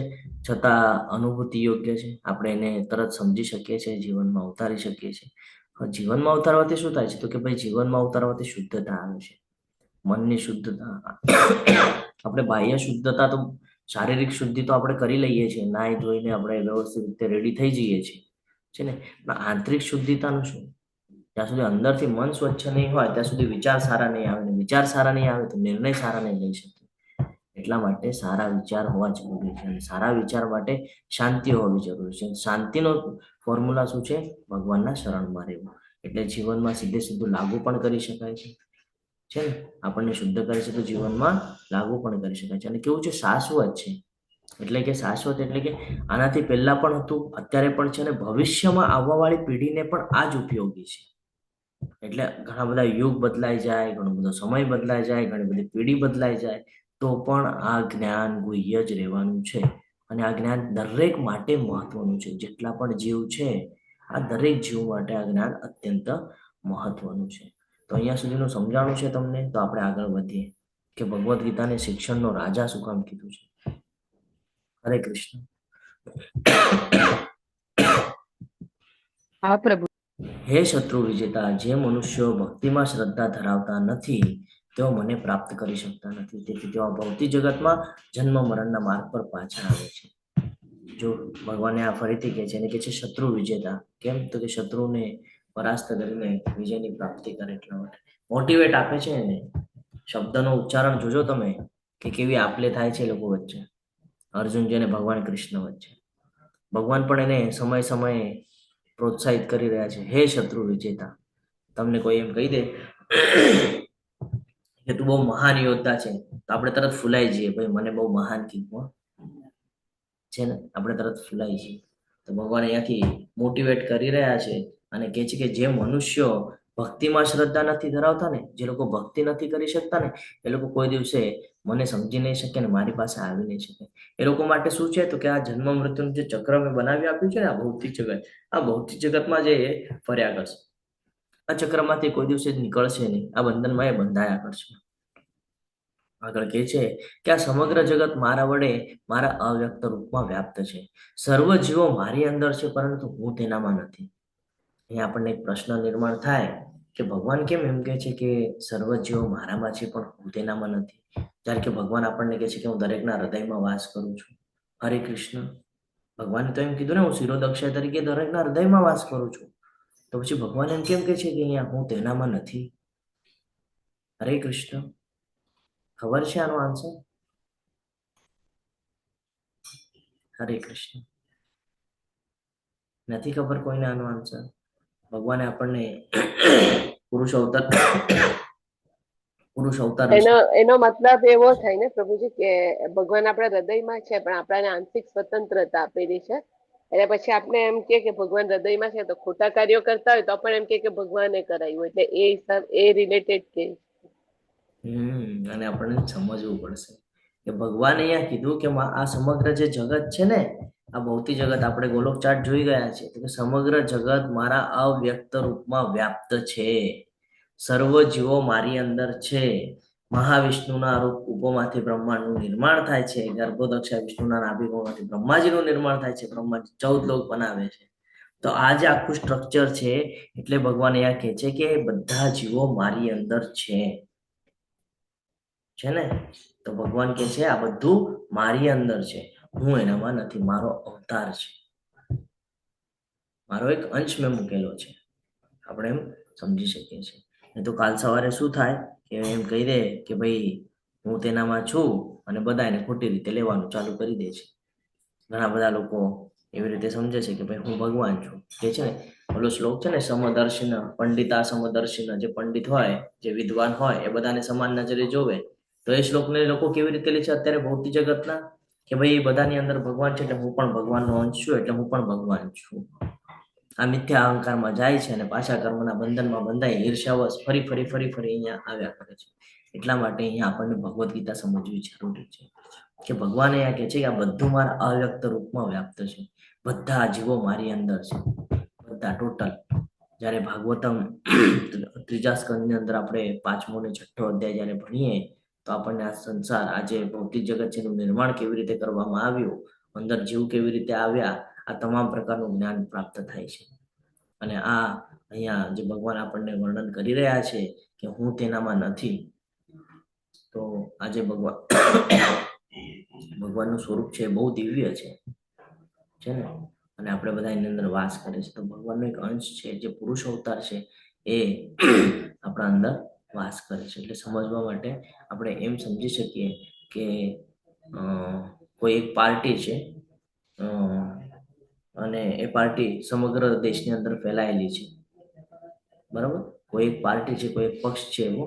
છતાં અનુભૂતિ યોગ્ય છે. આપણે એને તરત સમજી શકીએ છીએ, જીવનમાં ઉતારી શકીએ છીએ. જીવનમાં ઉતારવાથી શું થાય છે, તો કે ભાઈ જીવનમાં ઉતારવાથી શુદ્ધતા આવે છે, મનની શુદ્ધતા. આપણે બાહ્ય શુદ્ધતા તો શારીરિક શુદ્ધિ તો આપણે કરી લઈએ છીએ, નાહી ધોઈને આપણે વ્યવસ્થિત રીતે રેડી થઈ જઈએ છીએ છે ને. પણ આંતરિક શુદ્ધિતાનું શું? જ્યાં સુધી અંદરથી મન સ્વચ્છ નહીં હોય ત્યાં સુધી વિચાર સારા નહીં આવે, ને વિચાર સારા નહીં આવે તો નિર્ણય સારા નહીં લઈ શકીએ. એટલા માટે સારા વિચાર હોવા જરૂરી છે, અને સારા વિચાર માટે શાંતિ હોવી જરૂરી છે. શાંતિનો ફોર્મ્યુલા શું છે? ભગવાનના શરણમાં રહેવું. એટલે જીવનમાં સીધે સીધું લાગુ પણ કરી શકાય છે ને, આપણને શુદ્ધ કરે છે તો જીવનમાં લાગુ પણ કરી શકાય છે. અને કેવું છે, શાશ્વત છે. એટલે કે શાશ્વત એટલે કે આનાથી પહેલા પણ હતું, અત્યારે પણ છે, અને ભવિષ્યમાં આવવા વાળી પેઢીને પણ આ જ ઉપયોગી છે. એટલે ઘણા બધા યુગ બદલાઈ જાય, ઘણો બધો સમય બદલાઈ જાય, ઘણી બધી પેઢી બદલાઈ જાય, તો પણ આ જ્ઞાન ગુહ્ય જ રહેવાનું છે. અને આ જ્ઞાન દરેક માટે મહત્વનું છે. જેટલા પણ જીવ છે આ દરેક જીવ માટે આ જ્ઞાન અત્યંત મહત્વનું છે. તો અહીંયા સુધીનું સમજાણું છે તમને. તો આપણે આગળ વધીએ કે ભગવદ્ ગીતાને શિક્ષણનો રાજા શું કામ કીધું છે. હરે કૃષ્ણ. હા પ્રભુ. હે શત્રુ વિજેતા, જે મનુષ્યો ભક્તિમાં શ્રદ્ધા ધરાવતા નથી તેઓ મને પ્રાપ્ત કરી શકતા નથી. તેથી તેઓ ભૌતિક જગતમાં જન્મ મરણના માર્ગ પર પાછા આવે છે. જો ભગવાને આ ફરીથી કહે છે, એને કહે છે શત્રુ વિજેતા. કેમ? તો કે શત્રુને પરાસ્ત કરીને વિજયની પ્રાપ્તિ કરે. એટલા માટે મોટિવેટ આપે છે એને. શબ્દનો ઉચ્ચારણ જોજો તમે કે કેવી આપલે થાય છે લોકો વચ્ચે, અર્જુનજી અને ભગવાન કૃષ્ણ વચ્ચે. ભગવાન પણ એને સમય સમયે પ્રોત્સાહિત કરી રહ્યા છે. હે શત્રુ વિજેતા. તમને કોઈ એમ કહી દે કે તું બહુ મહાન યોદ્ધા છે તો આપણે તરત ફૂલાઈ જઈએ, ભાઈ મને બહુ મહાન કીધું છે ને, આપણે તરત ફૂલાઈ જઈએ. તો ભગવાન અહીંયાથી મોટિવેટ કરી રહ્યા છે અને કહે છે કે જે મનુષ્યો ભક્તિમાં શ્રદ્ધા નથી ધરાવતા ને, જે લોકો ભક્તિ નથી કરી શકતા ને, એ લોકો કોઈ દિવસે મને સમજી નહીં શકે ને મારી પાસે આવી નહીં શકે. એ લોકો માટે શું છે તો કે આ જન્મ મૃત્યુનું જે ચક્ર મેં બનાવી આપ્યું છે ને, આ ભૌતિક જગત, આ ભૌતિક જગતમાં જે ફર્યા કરશે, આ ચક્રમાંથી કોઈ દિવસે નીકળશે નહીં, આ બંધનમાં એ બંધાયા કરશે. આગળ કહે છે કે આ સમગ્ર જગત મારા વડે મારા અવ્યક્ત રૂપમાં વ્યાપ્ત છે. સર્વ જીવો મારી અંદર છે, પરંતુ હું તેનામાં નથી. અહીંયા આપણને એક પ્રશ્ન નિર્માણ થાય કે ભગવાન કેમ એમ કહે છે કે સર્વ જીવો મારામાં છે પણ હું તેનામાં નથી, જ્યારે કે ભગવાન આપણને કહે છે કે હું દરેકના હૃદયમાં વાસ કરું છું. હરે કૃષ્ણ. ભગવાને તો એમ કીધું ને, હું શિરોદક્ષય તરીકે દરેકના હૃદયમાં વાસ કરું છું. તો પછી ભગવાન એમ કેમ કહે છે કે અહીંયા હું તેનામાં નથી? હરે કૃષ્ણ. ખબર છે આનો આન્સર? હરે કૃષ્ણ. નથી ખબર કોઈને આનો આન્સર? ભગવાને આપણને પુરુષ અવતાર એનો મતલબ એવો થાય ને પ્રભુજી કે ભગવાન આપણા હૃદયમાં છે પણ આપણાને આંતરિક સ્વતંત્રતા આપેલી છે. એટલે પછી આપણે એમ કે ભગવાન હૃદયમાં છે તો ખોટા કાર્યો કરતા હોય તો પણ એમ કે ભગવાને કરાયું, એટલે એ હિસાબ એ રિલેટેડ કે અને આપણને સમજવું પડશે કે ભગવાને અહીંયા કીધું કે આ સમગ્ર જે જગત છે ને, આ ભૌતિક જગત, આપણે ગોલોક ચાર્ટ જોઈ ગયા છે કે સમગ્ર જગત મારા અવ્યક્ત રૂપમાં વ્યાપ્ત છે. સર્વ જીવો મારી અંદર છે. મહાવિષ્ણુના રૂપોમાંથી બ્રહ્માંડનું નિર્માણ થાય છે. ગર્ભોદક્ષ વિષ્ણુના નાભિકોમાંથી બ્રહ્માજીનું નિર્માણ થાય છે. બ્રહ્માજી 14 લોક બનાવે છે. તો આ જે આખું સ્ટ્રક્ચર છે, એટલે ભગવાન અહીંયા કહે છે કે બધા જીવો મારી અંદર છે ને. તો ભગવાન કહે છે આ બધું મારી અંદર છે, હું એનામાં નથી, મારો અવતાર છે, મારો એક અંશ મેં મૂકેલો છે. આપણે એમ સમજી શકીએ છીએ. તો કાલ સવારે શું થાય કે એમ કહી દે કે ભાઈ હું તેનામાં છું અને બધા એને ખોટી રીતે લેવાનું ચાલુ કરી દે છે. ઘણા બધા લોકો એવી રીતે સમજે છે કે ભાઈ હું ભગવાન છું. કે છે ને ઓલો શ્લોક છે ને, સમદર્શિન પંડિતા સમદર્શિન, જે પંડિત હોય, જે વિદ્વાન હોય, એ બધાને સમાન નજરે જોવે. તો એ શ્લોકને લોકો કેવી રીતે લે છે અત્યારે ભૌતિક જગતના, કે ભાઈ બધાની અંદર ભગવાન છે એટલે હું પણ ભગવાનનો અંશ છું, એટલે હું પણ ભગવાન છું. આ મિથ્યા અહંકારમાં જાય છે અને પાછા કર્મના બંધનમાં બંધાઈ ઈર્ષ્યાવશ ફરી અહીંયા આવ્યા કરે છે. એટલા માટે અહીંયા આપણને ભગવદ્ ગીતા સમજવી જરૂરી છે કે ભગવાન અહીંયા કહે છે કે આ બધું મારા અવ્યક્ત રૂપમાં વ્યાપ્ત છે. બધા જીવો મારી અંદર છે, બધા ટોટલ. જ્યારે ભાગવતમ 3જા સ્કંદની અંદર આપણે 5મો અને 6ઠ્ઠો અધ્યાય જ્યારે ભણીએ તો આપણને આ સંસાર, આ જે ભૌતિક જગત છે એનું નિર્માણ કેવી રીતે કરવામાં આવ્યું, અંદર જીવ કેવી રીતે આવ્યા, આ તમામ પ્રકારનું જ્ઞાન પ્રાપ્ત થાય છે. અને આ અહીંયા જે ભગવાન આપણને વર્ણન કરી રહ્યા છે કે હું તેનામાં નથી, તો આજે ભગવાનનું સ્વરૂપ છે બહુ દિવ્ય છે ને, અને આપણે બધા એની અંદર વાસ કરે છે. તો ભગવાનનો એક અંશ છે, જે પુરુષ અવતાર છે, એ આપણા અંદર વાસ કરે છે. એટલે સમજવા માટે આપણે એમ સમજી શકીએ કે કોઈ એક પાર્ટી છે અને એ પાર્ટી સમગ્ર દેશની અંદર ફેલાયેલી છે, બરાબર. કોઈ એક પાર્ટી છે, કોઈ એક પક્ષ છે એવો,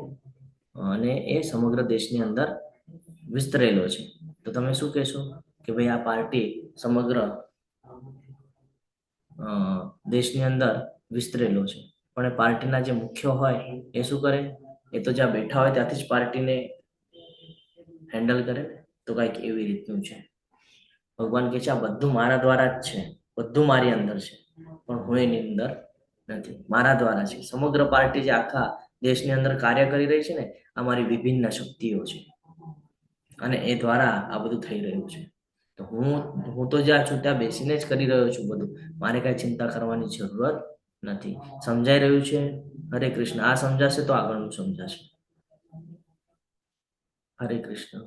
અને એ સમગ્ર દેશની અંદર વિસ્તરેલો છે. તો તમે શું કહેશો કે ભાઈ આ પાર્ટી સમગ્ર દેશની અંદર વિસ્તરેલો છે, પણ એ પાર્ટીના જે મુખ્ય હોય એ શું કરે? એ તો જ્યાં બેઠા હોય ત્યાંથી જ પાર્ટીને હેન્ડલ કરે. તો કંઈક એવી રીતનું છે. ભગવાન કહે છે આ બધું મારા દ્વારા જ છે, બધું મારી અંદર છે, પણ હું એની અંદર નથી, મારા દ્વારા છે. સમગ્ર પાર્ટી જે આખા દેશની અંદર કાર્ય કરી રહી છે ને, આ મારી વિભિન્ન શક્તિઓ છે, અને એ દ્વારા આ બધું થઈ રહ્યું છે. તો હું તો જ્યાં છું ત્યાં બેસીને જ કરી રહ્યો છું બધું, મારે કઈ ચિંતા કરવાની જરૂરત નથી. સમજાઈ રહ્યું છે? હરે કૃષ્ણ. આ સમજાશે તો આગળનું સમજાશે. હરે કૃષ્ણ.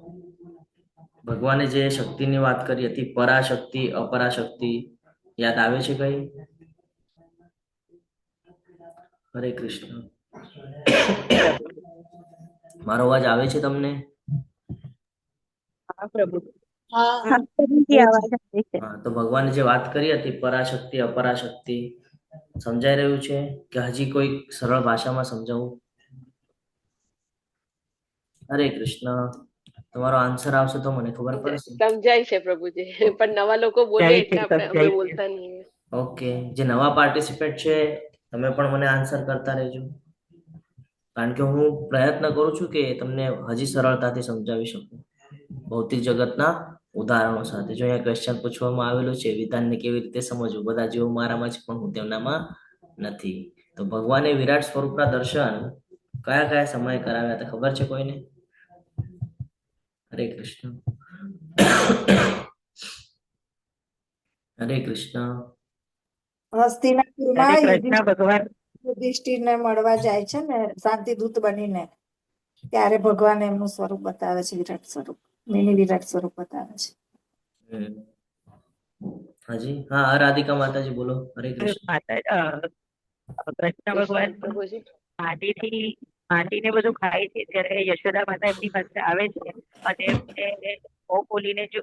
ભગવાને જે શક્તિની વાત કરી હતી, પરાશક્તિ, અપરાશક્તિ, યાદ આવે છે કઈ? હરે કૃષ્ણ. મારો અવાજ આવે છે તમને? તો ભગવાને જે વાત કરી હતી પરાશક્તિ, અપરાશક્તિ, સમજાઈ રહ્યું છે કે હજી કોઈ સરળ ભાષામાં સમજાવું? હરે કૃષ્ણ. તમારો આન્સર આવશે તો મને ખબર પડશે. સમજાય છે પ્રભુજી, પણ નવા લોકો બોલે એટલે આપણે અમે બોલતા નહીં. ઓકે, જે નવા પાર્ટિસિપેન્ટ છે તમે પણ મને આન્સર કરતા રહેજો, કારણ કે હું પ્રયત્ન કરું છું કે તમને હજી સરળતાથી સમજાવી શકું ભૌતિક જગતના ઉદાહરણો સાથે. જો અહીંયા ક્વેશ્ચન પૂછવામાં આવેલું છે વિધાનને કેવી રીતે સમજવું, બધા જેવો મારામાં છે પણ હું તેમનામાં નથી. તો ભગવાને વિરાટ સ્વરૂપના દર્શન કયા કયા સમયે કરાવ્યા હતા ખબર છે કોઈને? હરે કૃષ્ણ. હરે કૃષ્ણ. હસ્તિનાપુરમાં કૃષ્ણ ભગવાન યુધિષ્ઠિરને મળવા જાય છે ને શાંતિદૂત બનીને, ત્યારે ભગવાન એમનું સ્વરૂપ બતાવે છે, વિરાટ સ્વરૂપ, મિની વિરાટ સ્વરૂપ બતાવે છે. હાજી, હા, રાધિકા માતાજી બોલો. હરે કૃષ્ણ. કૃષ્ણ ભગવાન પ્રભુજી માટીને બધું ખાય છે ત્યારે યશોદા માતા એમની પાસે આવે છે અને એમને ઓ બોલીને જો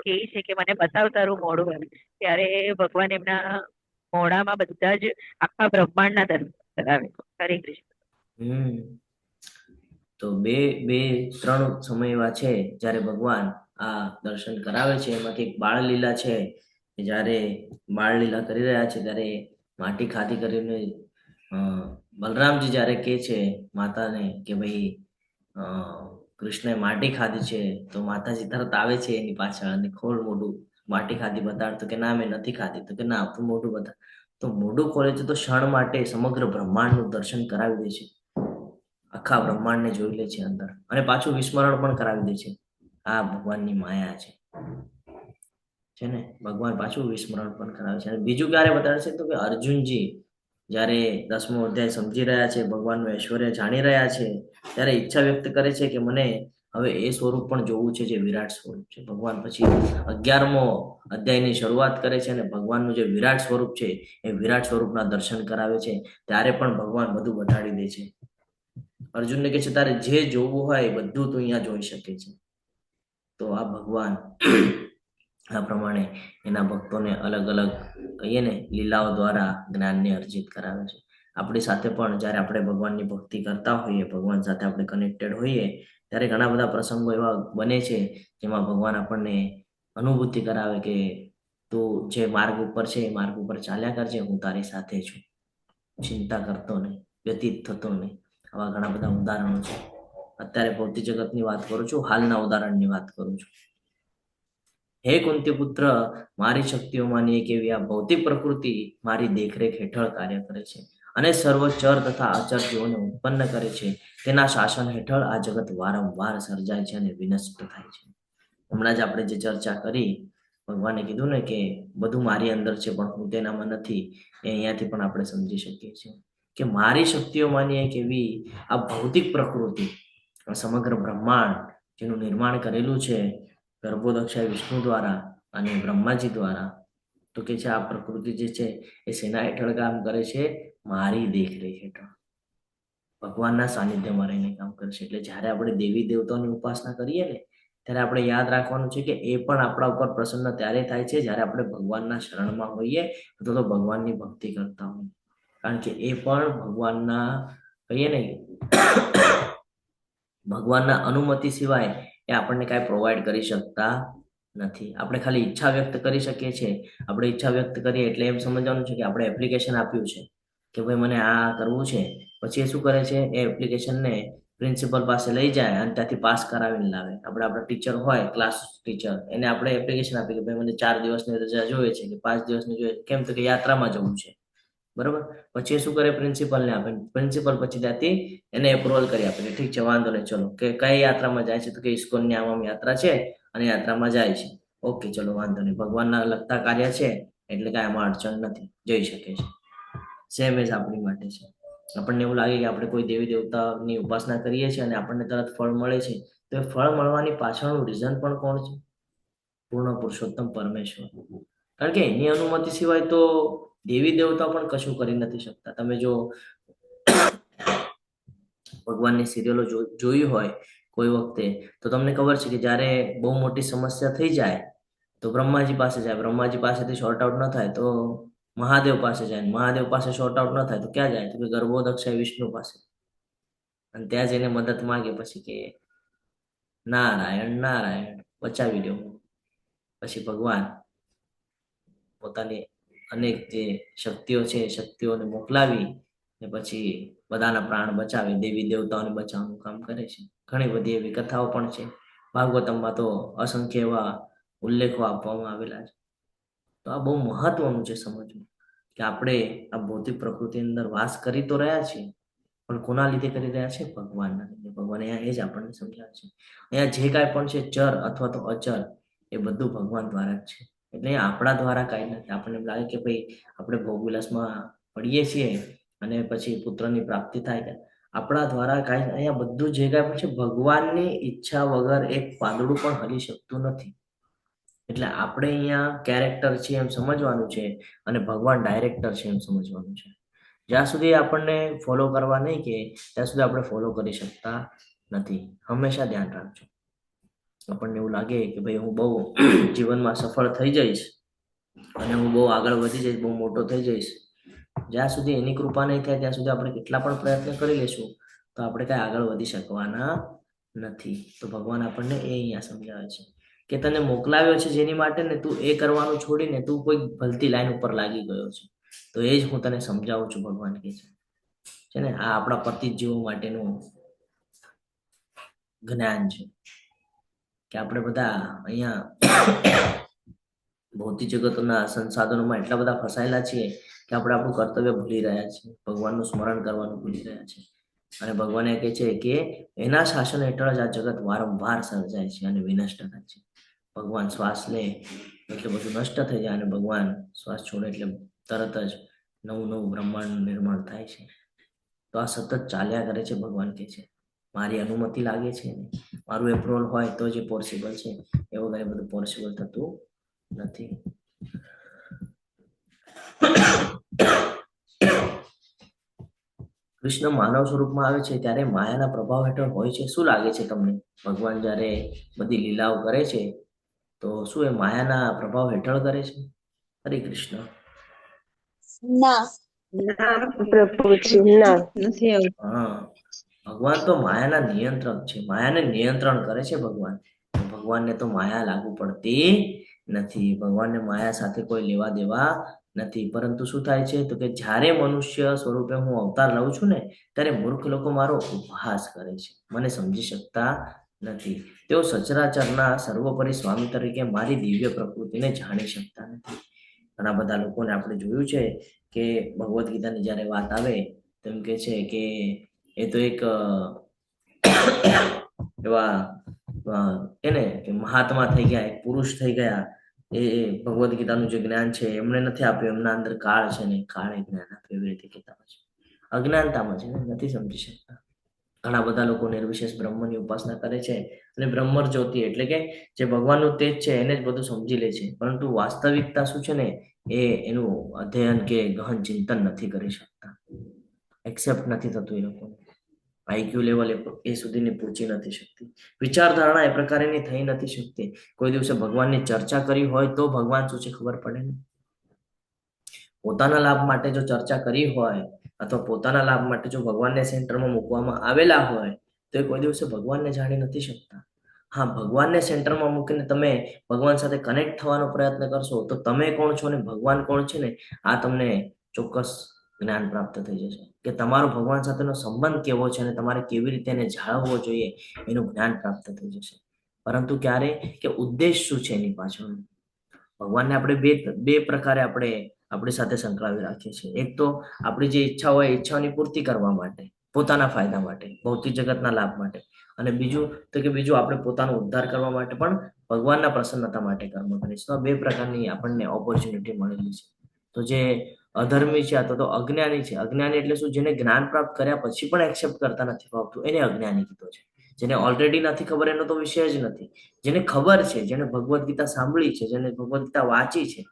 કહે છે કે મને બતાવ તારું મોઢું એમ, ત્યારે ભગવાન એમના મોઢામાં બધા જ આખા બ્રહ્માંડના દર્શન કરાવે છે. હરે કૃષ્ણ. તો બે ત્રણ સમય એવા છે જ્યારે ભગવાન આ દર્શન કરાવે છે. એમાંથી એક બાળ લીલા છે, જ્યારે બાળ લીલા કરી રહ્યા છે ત્યારે માટી ખાધી કરીને બલરામજી જ્યારે કહે છે માતાને કે ભાઈ કૃષ્ણએ માટી ખાધી છે, તો માતાજી તરત આવે છે એની પાછળ અને ખોલ મોઢું, માટી ખાધી બતાડતો કે ના મેં નથી ખાધી, તો કે ના તું મોઢું બતા. તો મોઢું ખોલે છે તો ક્ષણ માટે સમગ્ર બ્રહ્માંડનું દર્શન કરાવી દે છે, આખા બ્રહ્માંડને જોઈ લે છે અંદર, અને પાછું વિસ્મરણ પણ કરાવી દે છે. આ ભગવાનની માયા છે ને, ભગવાન પાછું વિસ્મરણ પણ કરાવે છે. અને બીજું ક્યારે બતાવે છે તો કે અર્જુનજી જ્યારે 10મો અધ્યાય સમજી રહ્યા છે, ભગવાનનું ઐશ્વર્ય જાણી રહ્યા છે, ત્યારે ઈચ્છા વ્યક્ત કરે છે કે મને હવે એ સ્વરૂપ પણ જોવું છે જે વિરાટ સ્વરૂપ છે. ભગવાન પછી 11મો અધ્યાયની શરૂઆત કરે છે અને ભગવાનનું જે વિરાટ સ્વરૂપ છે એ વિરાટ સ્વરૂપના દર્શન કરાવે છે. ત્યારે પણ ભગવાન બધું બતાડી દે છે. અર્જુનને કહે છે તારે જે જોવું હોય એ બધું તું અહીંયા જોઈ શકે છે. તો આ ભગવાન આ પ્રમાણે એના ભક્તોને અલગ અલગ કહીએ ને લીલાઓ દ્વારા જ્ઞાનને અર્જિત કરાવે છે. આપણી સાથે પણ જ્યારે આપણે ભગવાનની ભક્તિ કરતા હોઈએ, ભગવાન સાથે આપણે કનેક્ટેડ હોઈએ, ત્યારે ઘણા બધા પ્રસંગો એવા બને છે જેમાં ભગવાન આપણને અનુભૂતિ કરાવે કે તું જે માર્ગ ઉપર છે એ માર્ગ ઉપર ચાલ્યા કરજે, હું તારી સાથે છું, ચિંતા કરતો નહીં, વ્યતીત થતો નહીં. આવા ઘણા બધા ઉદાહરણો છે. અત્યારે ભૌતિક જગતની વાત કરું છું, હાલના ઉદાહરણની વાત કરું છું. હે કુંતી પુત્ર, મારી શક્તિઓમાંની એક એવી આ ભૌતિક પ્રકૃતિ મારી દેખરેખ હેઠળ કાર્ય કરે છે અને સર્વ ચર તથા અચર જીવોને ઉત્પન્ન કરે છે. તેના શાસન હેઠળ આ જગત વારંવાર સર્જાય છે અને વિનષ્ટ થાય છે. હમણાં જ આપણે જે ચર્ચા કરી, ભગવાને કીધું ને કે બધું મારી અંદર છે પણ હું તેનામાં નથી, એ અહીંયાથી પણ આપણે સમજી શકીએ છીએ કે મારી શક્તિઓમાંની એક એવી આ ભૌતિક પ્રકૃતિ, સમગ્ર બ્રહ્માંડ જેનું નિર્માણ કરેલું છે ગર્ભોદક્ષાય વિષ્ણુ દ્વારા અને બ્રહ્માજી દ્વારા, તો કે છે આ પ્રકૃતિ જે છે એ સેના હેઠળ કામ કરે છે? મારી દેખરેખ હેઠળ, ભગવાનના સાનિધ્યમાં રહીને કામ કરે છે. એટલે જ્યારે આપણે દેવી દેવતાઓની ઉપાસના કરીએ ને, ત્યારે આપણે યાદ રાખવાનું છે કે એ પણ આપણા ઉપર પ્રસન્ન ત્યારે થાય છે જ્યારે આપણે ભગવાનના શરણમાં હોઈએ અથવા તો ભગવાનની ભક્તિ કરતા હોઈએ. કારણ કે એ પણ ભગવાનના કહીએ ને ભગવાનના અનુમતિ સિવાય એ આપણને કાંઈ પ્રોવાઈડ કરી શકતા નથી. આપણે ખાલી ઈચ્છા વ્યક્ત કરી શકીએ છીએ. આપણે ઈચ્છા વ્યક્ત કરીએ એટલે એમ સમજવાનું છે કે આપણે એપ્લિકેશન આપ્યું છે કે ભાઈ મને આ કરવું છે. પછી એ શું કરે છે, એ એપ્લિકેશનને પ્રિન્સિપલ પાસે લઈ જાય અને ત્યાંથી પાસ કરાવીને લાવે. આપણે આપણા ટીચર હોય, ક્લાસ ટીચર, એને આપણે એપ્લિકેશન આપી કે ભાઈ મને 4 દિવસની રજા જોઈએ છે કે 5 દિવસની જોઈએ, કેમ તો કે યાત્રામાં જવું છે, બરોબર. પછી એ શું કરે, પ્રિન્સિપલને આપે. પ્રિન્સિપલ પછી ત્યાંથી એને એપ્રુવલ કરી આપે કે ઠીક છે, વાંધો નહીં, ચલો કે કઈ યાત્રામાં જાય છે તો કે ઇસ્કોનની આમ યાત્રા છે અને યાત્રામાં જાય છે. ઓકે, ચલો વાંધો નહીં, ભગવાનના લગતા કાર્ય છે એટલે કાંઈ આમાં અડચણ નથી, જઈ શકે છે. સેમ એજ આપણી માટે છે. આપણને એવું લાગે કે આપણે કોઈ દેવી દેવતાની ઉપાસના કરીએ છીએ અને આપણને તરત ફળ મળે છે, તો એ ફળ મળવાની પાછળનું રીઝન પણ કોણ છે? પૂર્ણ પુરુષોત્તમ પરમેશ્વર. કારણ કે એની અનુમતિ સિવાય તો દેવી દેવતા પણ કશું કરી નથી શકતા. તમે જો ભગવાનની સિરિયલો જોઈ હોય કોઈ વખતે, તો તમને ખબર છે કે જ્યારે બહુ મોટી સમસ્યા થઈ જાય તો બ્રહ્માજી પાસે જાય, બ્રહ્માજી પાસેથી શોર્ટ આઉટ ન થાય તો મહાદેવ પાસે જાય, મહાદેવ પાસે શોર્ટ આઉટ ન થાય તો ક્યાં જાય? તો કે ગર્ભોદક્ષાય વિષ્ણુ પાસે, અને ત્યાં જઈને મદદ માંગે પછી કે નારાયણ નારાયણ બચાવી લ્યો. પછી ભગવાન પોતાની અનેક જે શક્તિઓ છે એ શક્તિઓને મોકલાવી ને પછી બધાના પ્રાણ બચાવી, દેવી દેવતાઓને બચાવવાનું કામ કરે છે. ઘણી બધી એવી કથાઓ પણ છે. ભાગવતમમાં તો અસંખ્ય એવા ઉલ્લેખો આપવામાં આવેલા છે. તો આ બહુ મહત્વનું છે સમજવું કે આપણે આ ભૌતિક પ્રકૃતિની અંદર વાસ કરી તો રહ્યા છીએ, પણ કોના લીધે કરી રહ્યા છે? ભગવાનના લીધે. ભગવાન અહીંયા એ જ આપણને સમજાવે છે. અહીંયા જે કાંઈ પણ છે ચર અથવા તો અચર, એ બધું ભગવાન દ્વારા જ છે. એટલે આપણા દ્વારા કાંઈ નથી. આપણને એમ લાગે કે ભાઈ આપણે ભોગવિલાસમાં પડીએ છીએ અને પછી પુત્રની પ્રાપ્તિ થાય કે આપણા દ્વારા કાંઈ, અહીંયા બધું જે કાંઈ પણ છે ભગવાનની ઈચ્છા વગર એક પાંદડું પણ હલી શકતું નથી. એટલે આપણે અહીંયા કેરેક્ટર છે એમ સમજવાનું છે અને ભગવાન ડાયરેક્ટર છે એમ સમજવાનું છે. જ્યાં સુધી આપણને ફોલો કરવા નહીં કે ત્યાં સુધી આપણે ફોલો કરી શકતા નથી. હંમેશા ધ્યાન રાખજો. આપણને એવું લાગે કે ભાઈ હું બહુ જીવનમાં સફળ થઈ જઈશ અને હું બહુ આગળ વધી જઈશ, બહુ મોટો થઈ જઈશ, જ્યાં સુધી એની કૃપા નહીં થાય ત્યાં સુધી આપણે કેટલા પણ પ્રયત્ન કરી લેશું તો આપણે કાંઈ આગળ વધી શકવાના નથી. તો ભગવાન આપણને એ અહીંયા સમજાવે છે કે તને મોકલાવ્યો છે જેની માટે ને તું એ કરવાનું છોડીને તું કોઈ ભલતી લાઈન ઉપર લાગી ગયો છે. તો એ જ હું તને સમજાવું છું. ભગવાન કહે છે ને આ આપણા પતિત જીવો માટેનું જ્ઞાન છે કે આપણે બધા અહીંયા ભૌતિક જગતના સંસાધનોમાં એટલા બધા ફસાયેલા છીએ કે આપણે આપણું કર્તવ્ય ભૂલી રહ્યા છીએ, ભગવાનનું સ્મરણ કરવાનું ભૂલી રહ્યા છીએ. અને ભગવાન એ કહે છે કે એના શાસન હેઠળ જ આ જગત વારંવાર સર્જાય છે અને વિનષ્ટ થાય છે. ભગવાન શ્વાસ લે એટલે બધું નષ્ટ થઈ જાય અને ભગવાન શ્વાસ છોડે એટલે તરત જ નવું નવું બ્રહ્માંડનું નિર્માણ થાય છે. તો આ સતત ચાલ્યા કરે છે. ભગવાન કહે છે મારી અનુમતિ લાગે છે ને મારું એપ્રુવલ હોય તો જે પોસિબલ છે, એ વગર બધું પોસિબલ થતું નથી. કૃષ્ણ માનવ સ્વરૂપમાં આવે છે ત્યારે માયાના પ્રભાવ હેઠળ હોય છે. શું લાગે છે તમને? ભગવાન જ્યારે બધી લીલાઓ કરે છે તો શું એ માયાના પ્રભાવ હેઠળ કરે છે? હરે કૃષ્ણ. ના. પ્રભુજી ના. નથી આવતું. હા, ભગવાન તો માયાના નિયંત્રક છે. માયાને નિયંત્રણ કરે છે ભગવાન. ભગવાનને તો માયા લાગુ પડતી નથી. ભગવાનને માયા સાથે કોઈ લેવા દેવા નથી. પરંતુ શું થાય છે તો કે જ્યારે મનુષ્ય સ્વરૂપે હું અવતાર લઉં છું ને ત્યારે મૂર્ખ લોકો મારો ઉપહાસ કરે છે, મને સમજી શકતા નથી. તેઓ સચરાચરના સર્વોપરી સ્વામી તરીકે મારી દિવ્ય પ્રકૃતિને જાણી શકતા નથી. ઘણા બધા લોકોને આપણે જોયું છે કે ભગવદ્ ગીતાની જ્યારે વાત આવે તો એમ કે છે કે એ તો એક એવા એને કે મહાત્મા થઈ ગયા, એક પુરુષ થઈ ગયા. એ ભગવદ્ ગીતાનું જે જ્ઞાન છે એમણે નથી આપ્યું, એમના અંદર કાળ છે ને કાળે જ્ઞાન આપ્યું, એવી રીતે કહેતા હોય છે. અજ્ઞાનતામાં છે ને નથી સમજી શકતા. ઘણા બધા લોકો નિર્વિશેષ બ્રહ્મની ઉપાસના કરે છે અને બ્રહ્મર જ્યોતિ એટલે કે જે ભગવાનનું તેજ છે એને જ બધું સમજી લે છે, પરંતુ વાસ્તવિકતા શું છે ને એ એનું અધ્યયન કે ગહન ચિંતન નથી કરી શકતા. એક્સેપ્ટ નથી થતું એ લોકોને. આઈક્યુ લેવલ એ સુધીની પહોંચી નથી શકતી. વિચારધારણા એ પ્રકારની થઈ નથી શકતી. કોઈ દિવસે ભગવાનની ચર્ચા કરી હોય તો ભગવાન શું છે ખબર પડે ને. પોતાના લાભ માટે જો ચર્ચા કરી હોય અથવા પોતાના લાભ માટે જો ભગવાનને સેન્ટરમાં મૂકવામાં આવેલા હોય તો એ કોઈ દિવસે ભગવાનને જાણી નથી શકતા. હા, ભગવાનને સેન્ટરમાં મૂકીને તમે ભગવાન સાથે કનેક્ટ થવાનો પ્રયત્ન કરશો તો તમે કોણ છો ને ભગવાન કોણ છે ને આ તમને ચોક્કસ જ્ઞાન પ્રાપ્ત થઈ જશે કે તમારો ભગવાન સાથેનો સંબંધ કેવો છે અને તમારે કેવી રીતે એને જાળવવો જોઈએ એનું જ્ઞાન પ્રાપ્ત થઈ જશે. પરંતુ ક્યારે કે ઉદ્દેશ શું છે એની પાછળ. ભગવાનને આપણે બે પ્રકારે આપણે આપણી સાથે સંકળાવી રાખીએ છીએ. એક તો આપણી જે ઈચ્છા હોય ઈચ્છાઓની પૂર્તિ કરવા માટે, પોતાના ફાયદા માટે, ભૌતિક જગતના લાભ માટે, અને બીજું તો કે આપણે પોતાનો ઉદ્ધાર કરવા માટે પણ ભગવાનના પ્રસન્નતા માટે કર્મ કરીએ છીએ. તો બે પ્રકારની આપણને ઓપોર્ચ્યુનિટી મળેલી છે. તો જે અધર્મી છે અથવા તો અજ્ઞાની છે, અજ્ઞાની એટલે શું? જેને જ્ઞાન પ્રાપ્ત કર્યા પછી પણ એક્સેપ્ટ કરતા નથી ફાવતું એને અજ્ઞાની કીધો છે. જેને ઓલરેડી નથી ખબર એનો તો વિષય જ નથી. જેને ખબર છે, જેને ભગવદ્ ગીતા સાંભળી છે, જેને ભગવદ્ ગીતા વાંચી છે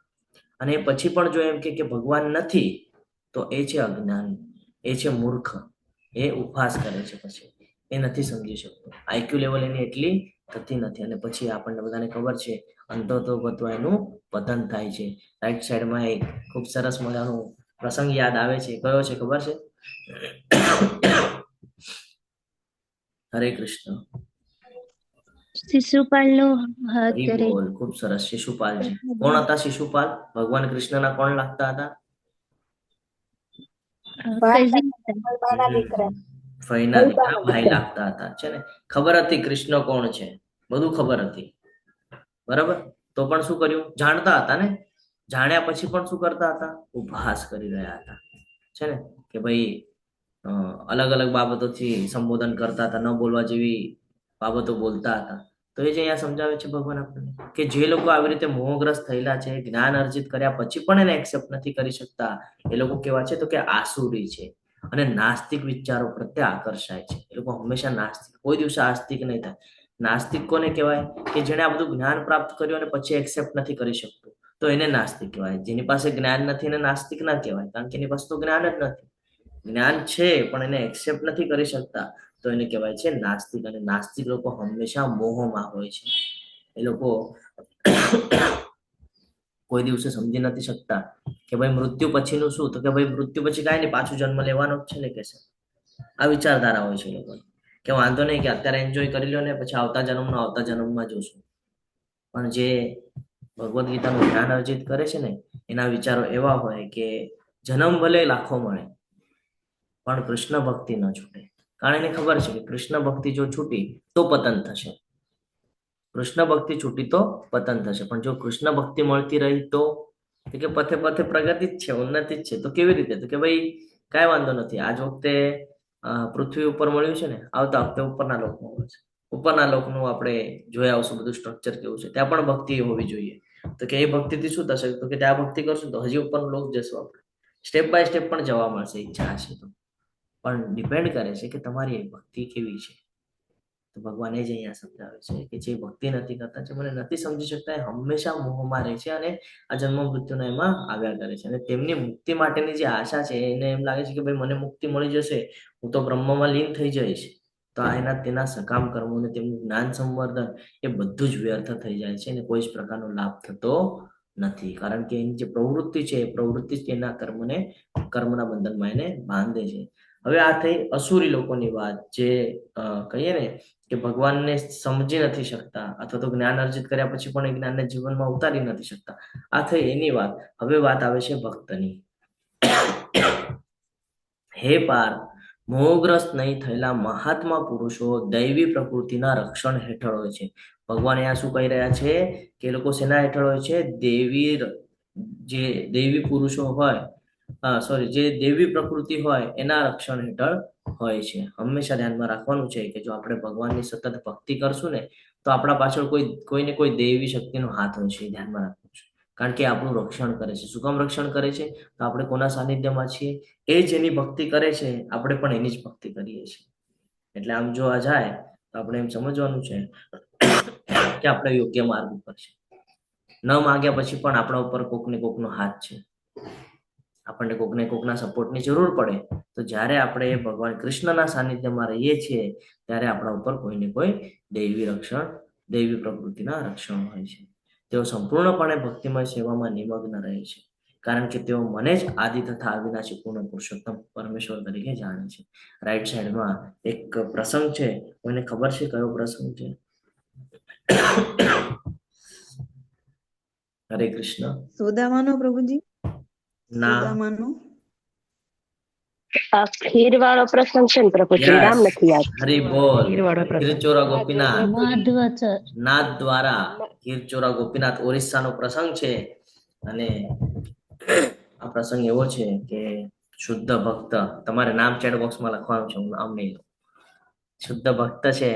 અને પછી પણ જો એમ કે ભગવાન નથી તો એ છે અજ્ઞાન, એ છે મૂર્ખ, એ ઉપહાસ કરે છે. પછી એ નથી સમજી શકતો. આઈક્યુ લેવલ એની એટલી થતી નથી અને પછી આપણને બધાને ખબર છે અંતતોગત્વ એનું પતન થાય છે. રાઈટ સાઈડમાં એક ખૂબ સરસ મજાનો પ્રસંગ યાદ આવે છે. કયો છે ખબર છે? હરે કૃષ્ણ. શિશુપાલનો હાથ હરી ધરે બોલ, ખૂબ સરસ. શિશુપાલજી કોણ હતા? શિશુપાલ ભગવાન કૃષ્ણના કોણ લાગતા હતા? ભાઈ કઝિન બાના દીકરા ફઈના દીકરા ભાઈ લાગતા હતા, છે ને. ખબર હતી કૃષ્ણ કોણ છે, બધું ખબર હતી, બરાબર. તો પણ શું કર્યું? જાણતા હતા ને. જાણ્યા પછી પણ શું કરતા હતા? ઉપહાસ કરી રહ્યા હતા, છે ને. કે ભાઈ અલગ અલગ બાબતોથી સંબોધન કરતા હતા, ન બોલવા જેવી બાબતો બોલતા હતા. તો એ જે અહીંયા સમજાવે છે ભગવાન આપણને, કે જે લોકો આવી રીતે મોહગ્રસ્ત થયેલા છે, જ્ઞાન અર્જિત કર્યા પછી પણ એને એક્સેપ્ટ નથી કરી શકતા, એ લોકો કેવા છે? તો કે આસુરી છે અને નાસ્તિક વિચારો પ્રત્યે આકર્ષાય છે. એ લોકો હંમેશા નાસ્તિક, કોઈ દિવસે આસ્તિક નહીં થાય. નાસ્તિક કોને કહેવાય? કે જેણે આ બધું જ્ઞાન પ્રાપ્ત કર્યું અને પછી એક્સેપ્ટ નથી કરી શકતું, તો એને નાસ્તિક કહેવાય. જેની પાસે જ્ઞાન નથી એને નાસ્તિક ના કહેવાય, કારણ કે એની પાસે તો જ્ઞાન જ નથી. જ્ઞાન છે પણ એને એક્સેપ્ટ નથી કરી શકતા, તો એને કહેવાય છે નાસ્તિક. અને નાસ્તિક લોકો હંમેશા મોહમાં હોય છે. એ લોકો કોઈ દિવસે સમજી નથી શકતા કે ભાઈ મૃત્યુ પછીનું શું. તો કે ભાઈ મૃત્યુ પછી કાંઈ નહીં, પાછું જન્મ લેવાનો જ છે ને, કે છે. આ વિચારધારા હોય છે એ લોકો, કે વાંધો નહીં, કે અત્યારે એન્જોય કરી લો ને પછી આવતા જન્મમાં જોશું. પણ જે ભગવદ્ ગીતાનું જ્ઞાન અર્જિત કરે છે ને, એના વિચારો એવા હોય કે જન્મ ભલે લાખો મળે પણ કૃષ્ણ ભક્તિ ન છૂટે. કારણ એને ખબર છે કે કૃષ્ણ ભક્તિ જો છૂટી તો પતન થશે. કૃષ્ણ ભક્તિ છૂટી તો પતન થશે. પણ જો કૃષ્ણ ભક્તિ મળતી રહી તો કે પથે પથે પ્રગતિ જ છે, ઉન્નતિ જ છે. તો કેવી રીતે? તો કે ભાઈ કાંઈ વાંધો નથી, આજ વખતે પૃથ્વી ઉપર મળ્યું છે ને, આવતા વખતે ઉપરના લોકમાં મળશે. ઉપરના લોકનું આપણે જોઈ આવશું બધું સ્ટ્રક્ચર કેવું છે, ત્યાં પણ ભક્તિ હોવી જોઈએ. તો કે એ ભક્તિથી શું થશે? તો કે ત્યાં ભક્તિ કરશું તો હજી ઉપરનું લોક જશું આપણે. સ્ટેપ બાય સ્ટેપ પણ જવા મળશે, ઈચ્છા હશે તો. પણ ડિપેન્ડ કરે છે કે તમારી ભક્તિ કેવી છે. તો ભગવાન એ જ અહીંયા સમજાવે છે કે જે ભક્તિ નથી કરતા, જે મને નથી સમજી શકતા, એ હંમેશા મોહમાં રહે છે અને આ જન્મ મૃત્યુના એમાં આવ્યા કરે છે. અને તેમની મુક્તિ માટેની જે આશા છે, એને એમ લાગે છે કે ભાઈ મને મુક્તિ મળી જશે, હું તો બ્રહ્મમાં લીન થઈ જઈશ. તો આ તેના સકામ કર્મો અને તેમનું જ્ઞાન સંવર્ધન એ બધું જ વ્યર્થ થઈ જાય છે અને કોઈ જ પ્રકારનો લાભ થતો નથી. કારણ કે એની જે પ્રવૃત્તિ છે, એ પ્રવૃત્તિ જ તેના કર્મના બંધનમાં એને બાંધે છે. હવે આ થઈ અસુરી લોકોની વાત, જે કહીએ ને કે ભગવાનને સમજી નથી શકતા, અથવા તો જ્ઞાન અર્જિત કર્યા પછી પણ એ જ્ઞાનને જીવનમાં ઉતારી નથી શકતા. આ થઈ એની વાત. હવે વાત આવે છે ભક્તની. હે પાર, મોહગ્રસ્ત નહીં થયેલા મહાત્મા પુરુષો દૈવી પ્રકૃતિના રક્ષણ હેઠળ હોય છે. ભગવાન અહીંયા શું કહી રહ્યા છે? કે એ લોકો શેના હેઠળ હોય છે? જે દૈવી પુરુષો હોય, જે દેવી પ્રકૃતિ હોય એના રક્ષણ હેઠળ હોય છે. હંમેશા ધ્યાનમાં રાખવાનું છે કે જો આપણે ભગવાનની સતત ભક્તિ કરશું ને, તો આપણા પાછળ કોઈને કોઈ દેવી શક્તિનો હાથ હોય છે. ધ્યાનમાં રાખવું છે. કારણ કે આપણું રક્ષણ કરે છે. શું કામ રક્ષણ કરે છે? તો આપણે કોના સાનિધ્યમાં છીએ? એ જેની ભક્તિ કરે છે, આપણે પણ એની જ ભક્તિ કરીએ છીએ. એટલે આમ જોવા જાય તો આપણે એમ સમજવાનું છે કે આપણે યોગ્ય માર્ગ ઉપર છે. ન માગ્યા પછી પણ આપણા ઉપર કોકને કોકનો હાથ છે. આપણને કોકને કોકના સપોર્ટની જરૂર પડે, તો જ્યારે આપણે ભગવાન કૃષ્ણના સાનિધ્યમાં રહીએ છીએ, ત્યારે આપણા ઉપર કોઈને કોઈ દૈવી પ્રકૃતિના રક્ષણ હોય છે. તેઓ સંપૂર્ણપણે ભક્તિમય સેવામાં નિમગ્ન રહે છે, કારણ કે તેઓ મને જ આદિ તથા અવિનાશી પૂર્ણ પુરુષોત્તમ પરમેશ્વર તરીકે જાણે છે. રાઈટ સાઈડમાં એક પ્રસંગ છે, કોઈને ખબર છે કયો પ્રસંગ છે? હરે કૃષ્ણ. સુદામાનો પ્રભુજી? ના. સુદામાનો? આ ખીર વાળો પ્રસંગ છે ને પ્રભુજી, નામ નથી યાદ. હરી બોલ. ખીરવાળો પ્રસંગ. ખીરચોરા ગોપીનાથ. માધવાચાર નાથ દ્વારા ખીરચોરા ગોપીનાથ ઓરિસ્સાનો પ્રસંગ છે. અને આ પ્રસંગ એવો છે કે શુદ્ધ ભક્ત, તમારે નામ ચેટ બોક્સમાં લખવાનું છે, હું નામ નહીં લઉં. શુદ્ધ ભક્ત છે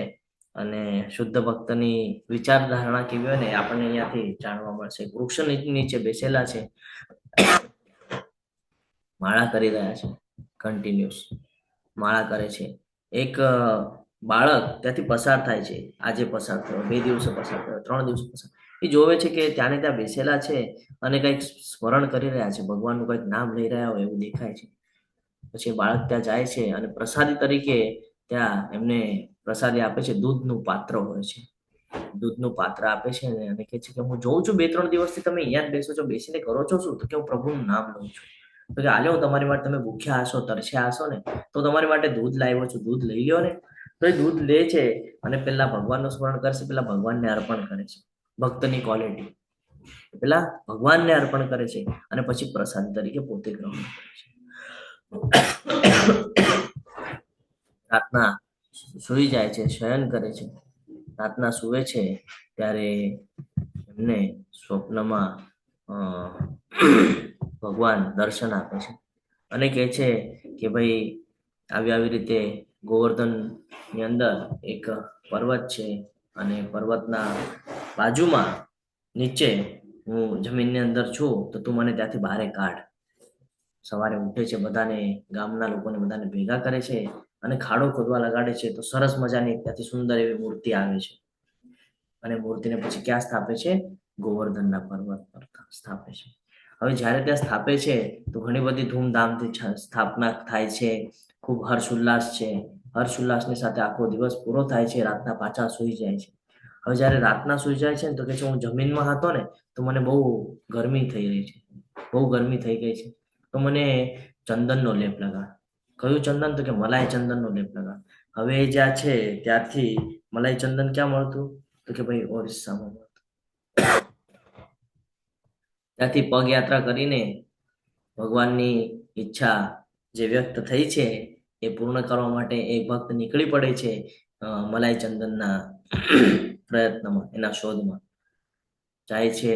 અને શુદ્ધ ભક્તની વિચારધારણા કેવી હોય ને આપણને અહીંયાથી જાણવા મળશે. વૃક્ષ નીચે બેસેલા છે, માળા કરી રહ્યા છે, કન્ટિન્યુઅસ માળા કરે છે. એક બાળક ત્યાંથી પસાર થાય છે. આજે પસાર થયો, 2 દિવસે પસાર થયો, 3 દિવસે પસાર. એ જોવે છે કે ત્યાં બેસેલા છે અને કંઈક સ્મરણ કરી રહ્યા છે, ભગવાનનું કંઈક નામ લઈ રહ્યા હોય એવું દેખાય છે. પછી બાળક ત્યાં જાય છે અને પ્રસાદી તરીકે ત્યાં એમને પ્રસાદી આપે છે. દૂધનું પાત્ર હોય છે, દૂધનું પાત્ર આપે છે અને કહે છે કે હું જોઉં છું 2-3 દિવસથી તમે અહીંયા જ બેસો છો, બેસીને કરો છો શું? તો કે હું પ્રભુનું નામ લઉં છું. તો કે હાલે, હું તમારી માટે, તમે ભૂખ્યા હશો, તરસ્યા હશો ને, તો તમારી માટે દૂધ લાવ્યો છું, દૂધ લઈ લ્યો ને. તો એ દૂધ લે છે અને પેલા ભગવાનનું સ્મરણ કરશે, પેલા ભગવાનને અર્પણ કરે છે. ભક્તની ક્વોલિટી પેલા ભગવાનને અર્પણ કરે છે અને પછી પ્રસાદ તરીકે પોતે ગ્રહણ કરે છે. રાતના સૂઈ જાય છે, શયન કરે છે. રાતના સૂવે છે ત્યારે એમને સ્વપ્નમાં ભગવાન દર્શન આપે છે અને કહે છે કે ભાઈ આવી રીતે ગોવર્ધન ની અંદર એક પર્વત છે અને પર્વતના બાજુમાં નીચે હું જમીનની અંદર છું, તો તું મને ત્યાંથી બહાર કાઢ. સવારે ઉઠે છે, બધાને ગામના લોકોને બધાને ભેગા કરે છે અને ખાડો ખોદવા લગાડે છે. તો સરસ મજાની ત્યાંથી સુંદર એવી મૂર્તિ આવે છે અને મૂર્તિને પછી ક્યાં સ્થાપે છે? ગોવર્ધનના પર્વત પર સ્થાપે છે. હવે જ્યારે ત્યાં સ્થાપે છે તો ઘણી બધી ધૂમધામથી સ્થાપના થાય છે. ખૂબ હર્ષોલ્લાસ છે. હર્ષોલ્લાસની સાથે આખો દિવસ પૂરો થાય છે. રાતના પાછા સૂઈ જાય છે. હવે જ્યારે રાતના સૂઈ જાય છે ને તો કે છે હું જમીનમાં હતો ને તો મને બહુ ગરમી થઈ રહી છે, બહુ ગરમી થઈ ગઈ છે, તો મને ચંદનનો લેપ લગાડ. કયું ચંદન? તો કે મલાઈ ચંદનનો લેપ લગાડ. હવે એ જ્યાં છે ત્યારથી મલાઈ ચંદન ક્યાં મળતું? તો કે ભાઈ ઓરિસ્સામાં મળતું. ત્યાંથી પગયાત્રા કરીને ભગવાનની ઈચ્છા જે વ્યક્ત થઈ છે એ પૂર્ણ કરવા માટે એક ભક્ત નીકળી પડે છે મલાઈ ચંદનના પ્રયત્નમાં, એના શોધમાં જાય છે.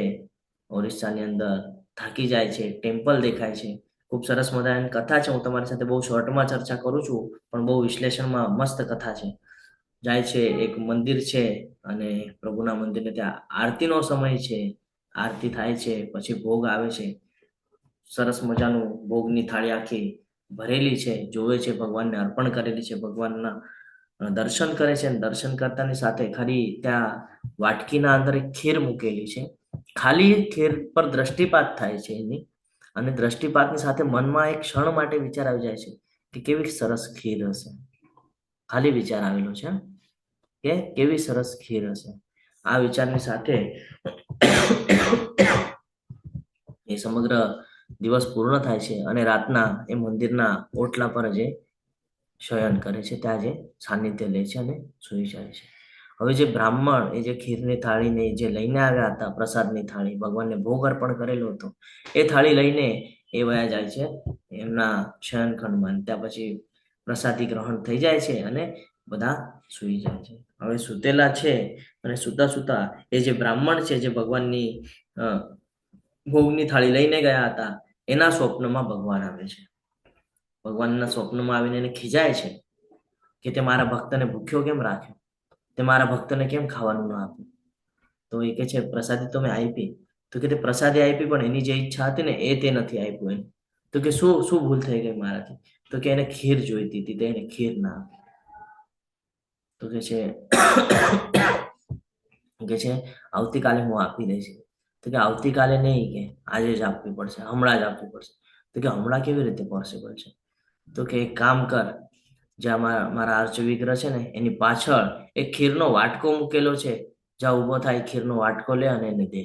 ઓરિસ્સાની અંદર થાકી જાય છે. ટેમ્પલ દેખાય છે. ખૂબ સરસ મજાની કથા છે. હું તમારી સાથે બહુ શોર્ટમાં ચર્ચા કરું છું, પણ બહુ વિશ્લેષણમાં મસ્ત કથા છે. જાય છે, એક મંદિર છે અને પ્રભુના મંદિરને ત્યાં આરતીનો સમય છે. આરતી થાય છે, પછી ભોગ આવે છે. સરસ મજાનું ભોગની થાળી આખી ભરેલી છે, જોવે છે, ભગવાનને અર્પણ કરેલી છે. ભગવાનના દર્શન કરે છે અને દર્શન કરતાની સાથે ખાલી ત્યાં વાટકીના અંદર એક ખીર મૂકેલી છે. ખાલી ખીર પર દ્રષ્ટિપાત થાય છે એની, અને દ્રષ્ટિપાતની સાથે મનમાં એક ક્ષણ માટે વિચાર આવી જાય છે કે કેવી સરસ ખીર હશે. ખાલી વિચાર આવેલો છે કે કેવી સરસ ખીર હશે. આ વિચારની સાથે એ સમગ્ર દિવસ પૂર્ણ થાય છે અને રાતના એ મંદિરના ઓટલા પર જે શયન કરે છે, ત્યાં જે સાનિધ્ય લે છે અને સૂઈ જાય છે. હવે જે બ્રાહ્મણ એ જે ખીરની થાળીને જે લઈને આવ્યા હતા, પ્રસાદની થાળી, ભગવાનને ભોગ અર્પણ કરેલો હતો, એ થાળી લઈને એ વયા જાય છે એમના શયનખંડમાં. ત્યાં પછી પ્રસાદી ગ્રહણ થઈ જાય છે અને બધા સૂઈ જાય છે. હવે સૂતેલા છે અને સૂતા સૂતા એ જે બ્રાહ્મણ છે, જે ભગવાનની ભોગની થાળી લઈને ગયા હતા, એના સ્વપ્નમાં ભગવાન આવે છે. ભગવાનના સ્વપ્નમાં આવીને એને ખીજાય છે કે તે મારા ભક્તને ભૂખ્યો કેમ રાખ્યો, તે મારા ભક્તને કેમ ખાવાનું ન આપ્યું. તો એ કે છે પ્રસાદી તો મેં આપી. તો કે તે પ્રસાદી આપી, પણ એની જે ઈચ્છા હતી ને એ તે નથી આપ્યું એને. તો કે શું ભૂલ થઈ ગઈ મારાથી? તો કે એને ખીર જોઈતી હતી, તો એને ખીર ના આપી. તો કે છે આવતીકાલે હું આપી દઈશ. તો કે આવતીકાલે નહીં, કે આજે જ આપવી પડશે, હમણાં જ આપવી પડશે. તો કે હમણાં કેવી રીતે પોસિબલ છે? તો કે એક કામ કર, જ્યાં મારા આર્ચ વિગ્રહ છે ને એની પાછળ એક ખીરનો વાટકો મૂકેલો છે, જ્યાં ઊભો થાય ખીરનો વાટકો લે અને એને દે.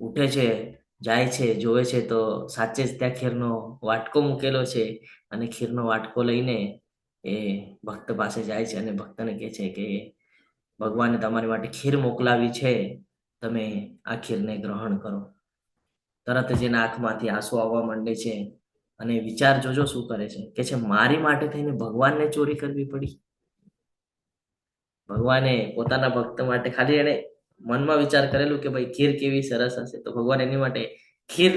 ઉઠે છે, જાય છે, જોવે છે તો સાચે જ ત્યાં ખીરનો વાટકો મૂકેલો છે અને ખીરનો વાટકો લઈને એ ભક્ત પાસે જાય છે અને ભક્તને કહે છે કે ભગવાને તમારી માટે ખીર મોકલાવી છે, તમે આ ખીરને ગ્રહણ કરો. તરત જ એના આંખમાંથી આંસુ આવવા માંડે છે અને વિચાર જોજો શું કરે છે કે છે મારી માટે થઈને ભગવાનને ચોરી કરવી પડી. ભગવાને પોતાના ભક્ત માટે ખાલી એને મનમાં વિચાર કરેલું કે ભાઈ ખીર કેવી સરસ હશે, તો ભગવાન એની માટે ખીર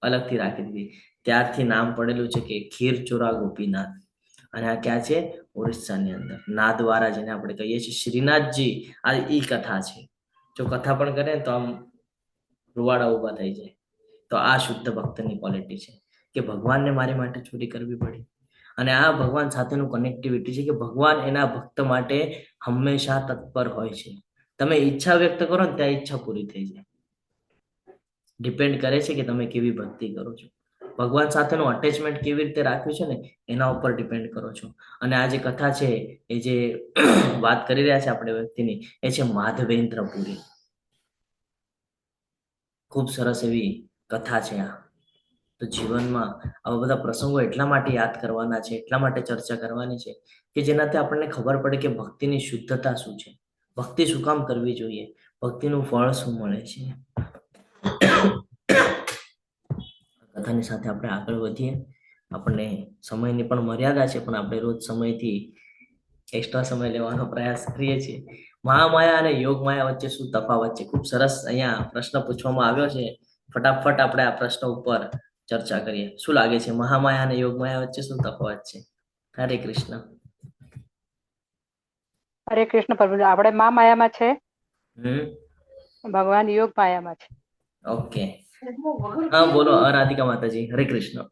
અલગથી રાખી દીધી. ત્યારથી નામ પડેલું છે કે ખીર ચોરા ગોપીનાથ. અને આ ક્યાં છે? ઓરિસ્સાની અંદર નાદવારા, જેને આપણે કહીએ છીએ શ્રીનાથજી. આ ઈ કથા છે. જો કથા પણ કરે તો આમ રૂવાડા ઉભા થઈ જાય. તો આ શુદ્ધ ભક્તની ક્વોલિટી છે કે ભગવાનને મારી માટે ચોરી કરવી પડી. અને આ ભગવાન સાથેનું કનેક્ટિવિટી છે કે ભગવાન એના ભક્ત માટે હંમેશા તત્પર હોય છે. તમે ઈચ્છા વ્યક્ત કરો ને ત્યાં ઈચ્છા પૂરી થઈ જાય. ડિપેન્ડ કરે છે કે તમે કેવી ભક્તિ કરો છો. ભગવાન સાથેનું અટેચમેન્ટ કેવી રીતે રાખ્યું છે ને એના ઉપર ડિપેન્ડ કરો છો. અને આ જે કથા છે, એ જે વાત કરી રહ્યા છે આપણે વ્યક્તિની, એ છે માધવેન્દ્ર પુરી. ખૂબ સરસ એવી કથા છે આ. તો જીવનમાં આવા બધા પ્રસંગો એટલા માટે યાદ કરવાના છે, એટલા માટે ચર્ચા કરવાની છે કે જેનાથી આપણને ખબર પડે કે ભક્તિની શુદ્ધતા શું છે, ભક્તિ શું કામ કરવી જોઈએ, ભક્તિનું ફળ શું મળે છે. કથાની સાથે આપણે આગળ વધીએ. આપણને સમયની પણ મર્યાદા છે, પણ આપણે રોજ સમયથી એક્સ્ટ્રા સમય લેવાનો પ્રયાસ કરીએ છીએ. મહામાયા અને યોગ માયા વચ્ચે શું તફાવત છે? ખૂબ સરસ અહીંયા પ્રશ્ન પૂછવામાં આવ્યો છે. ફટાફટ આપણે આ પ્રશ્ન ઉપર ચર્ચા કરીએ. શું લાગે છે, મહામાયા અને યોગ માયા વચ્ચે શું તફાવત છે? હરે કૃષ્ણ. હરે કૃષ્ણ પ્રભુ. આપણે મા માયામાં છે, હમ ભગવાન યોગ માયામાં છે. ઓકે, હા બોલો. રાધિકા માતાજી, હરે કૃષ્ણ.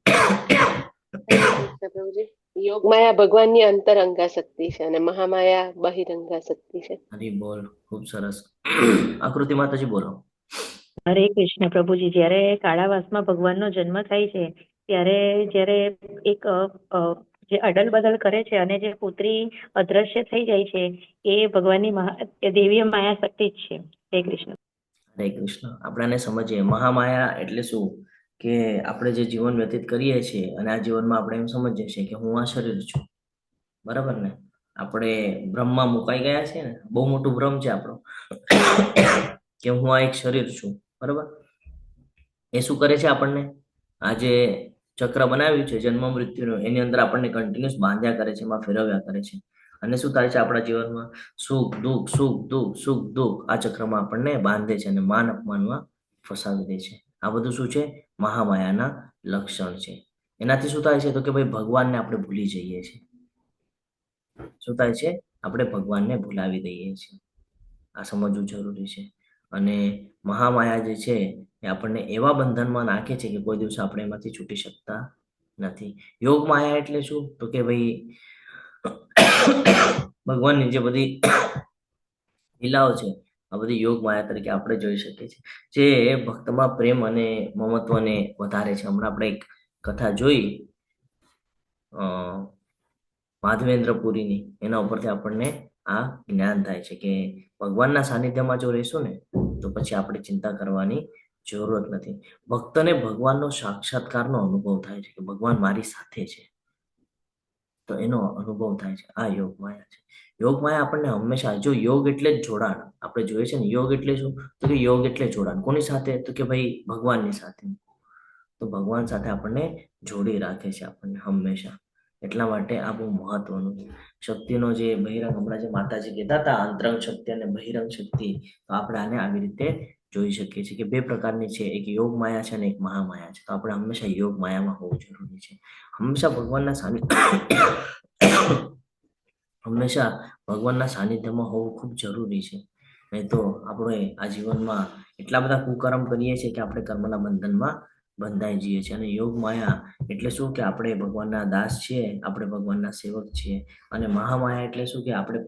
હરે કૃષ્ણ પ્રભુજી. યોગ માયા ભગવાનની અંતરંગા શક્તિ છે અને મહામાયા બહિરંગા શક્તિ છે. હરી બોલ, ખૂબ સરસ. આકૃતિ માતાજી બોલો. હરે કૃષ્ણ પ્રભુજી. જ્યારે કાળાવાસમાં ભગવાનનો જન્મ થાય છે ત્યારે જ્યારે એક જે અડલ બદલ કરે છે અને જે પુત્રી અદ્રશ્ય થઈ જાય છે એ ભગવાનની દેવીય માયા શક્તિ જ છે. હરે કૃષ્ણ. હરે કૃષ્ણ. આપણે આને સમજીએ. મહામાયા એટલે શું કે આપણે જે જીવન વ્યતીત કરીએ છીએ અને આ જીવનમાં આપણે એમ સમજીએ છીએ કે હું આ શરીર છું, બરાબર ને? આપણે બ્રહ્મમાં મુકાઈ ગયા છે ને, બહુ મોટું ભ્રમ છે આપણો કે હું આ એક શરીર છું, બરાબર? એ શું કરે છે આપણને? આ જે ચક્ર બનાવ્યું છે જન્મ મૃત્યુનું, એની અંદર આપણને કન્ટિન્યુઅસ બાંધ્યા કરે છે, એમાં ફેરવ્યા કરે છે. અને શું થાય છે આપણા જીવનમાં? સુખ દુઃખ, સુખ દુઃખ, સુખ દુઃખ, આ ચક્રમાં આપણને બાંધે છે અને માન અપમાનમાં ફસાવી દે છે. આ બધું શું છે? મહામાયાના લક્ષણ છે. એનાથી શું થાય છે તો કે ભાઈ ભગવાનને આપણે ભૂલી જઈએ છીએ. શું થાય છે? આપણે ભગવાનને ભૂલાવી દઈએ છીએ. આ સમજવું જરૂરી છે. અને મહામાયા જે છે એ આપણને એવા બંધનમાં નાખે છે કે કોઈ દિવસ આપણે એમાંથી છૂટી શકતા નથી. યોગ માયા એટલે શું? તો કે ભાઈ ભગવાનની જે બધી લીલાઓ છે આ બધી યોગ માયા તરીકે આપણે જોઈ શકીએ છીએ, જે ભક્તમાં પ્રેમ અને મમત્વને વધારે છે. હમણાં આપણે એક કથા જોઈ માધવેન્દ્રપુરીની, એના ઉપરથી આપણને આ જ્ઞાન થાય છે કે ભગવાનના સાનિધ્યમાં જો રહેશું ને તો પછી આપણે ચિંતા કરવાની જરૂરત નથી. ભક્તને ભગવાનનો સાક્ષાત્કારનો અનુભવ થાય છે કે ભગવાન મારી સાથે છે, તો એનો અનુભવ થાય છે. આ યોગ માયા છે. યોગ માયા આપણને હંમેશા, જો યોગ એટલે જ જોડાણ, આપણે જોઈએ છે ને યોગ એટલે શું? તો કે યોગ એટલે જોડાણ. કોની સાથે? તો કે ભાઈ ભગવાનની સાથે. તો ભગવાન સાથે આપણને જોડી રાખે છે આપણને હંમેશા. એટલા માટે આ બહુ મહત્વનું છે. શક્તિનો જે બહિરંગ, હમણાં જે માતાજી કહેતા હતા અંતરંગ શક્તિ અને બહિરંગ શક્તિ, તો આપણે આને આવી રીતે જોઈ શકીએ છીએ કે બે પ્રકારની છે, એક યોગ માયા છે અને એક મહામાયા છે. તો આપણે હંમેશા યોગ માયામાં હોવું જરૂરી છે. હંમેશા ભગવાનના હંમેશા ભગવાનના સાનિધ્યમાં હોવું ખૂબ જરૂરી છે. નહીં તો આપણે આ જીવનમાં એટલા બધા કુકર્મ કરીએ છીએ કે આપણે કર્મના બંધનમાં બંધાઈ જઈએ છીએ. અને યોગ માયા એટલે શું? કે આપણે ભગવાનના દાસ છીએ, આપણે ભગવાનના સેવક છીએ. અને મહામાયા એટલે શું? કે આપણે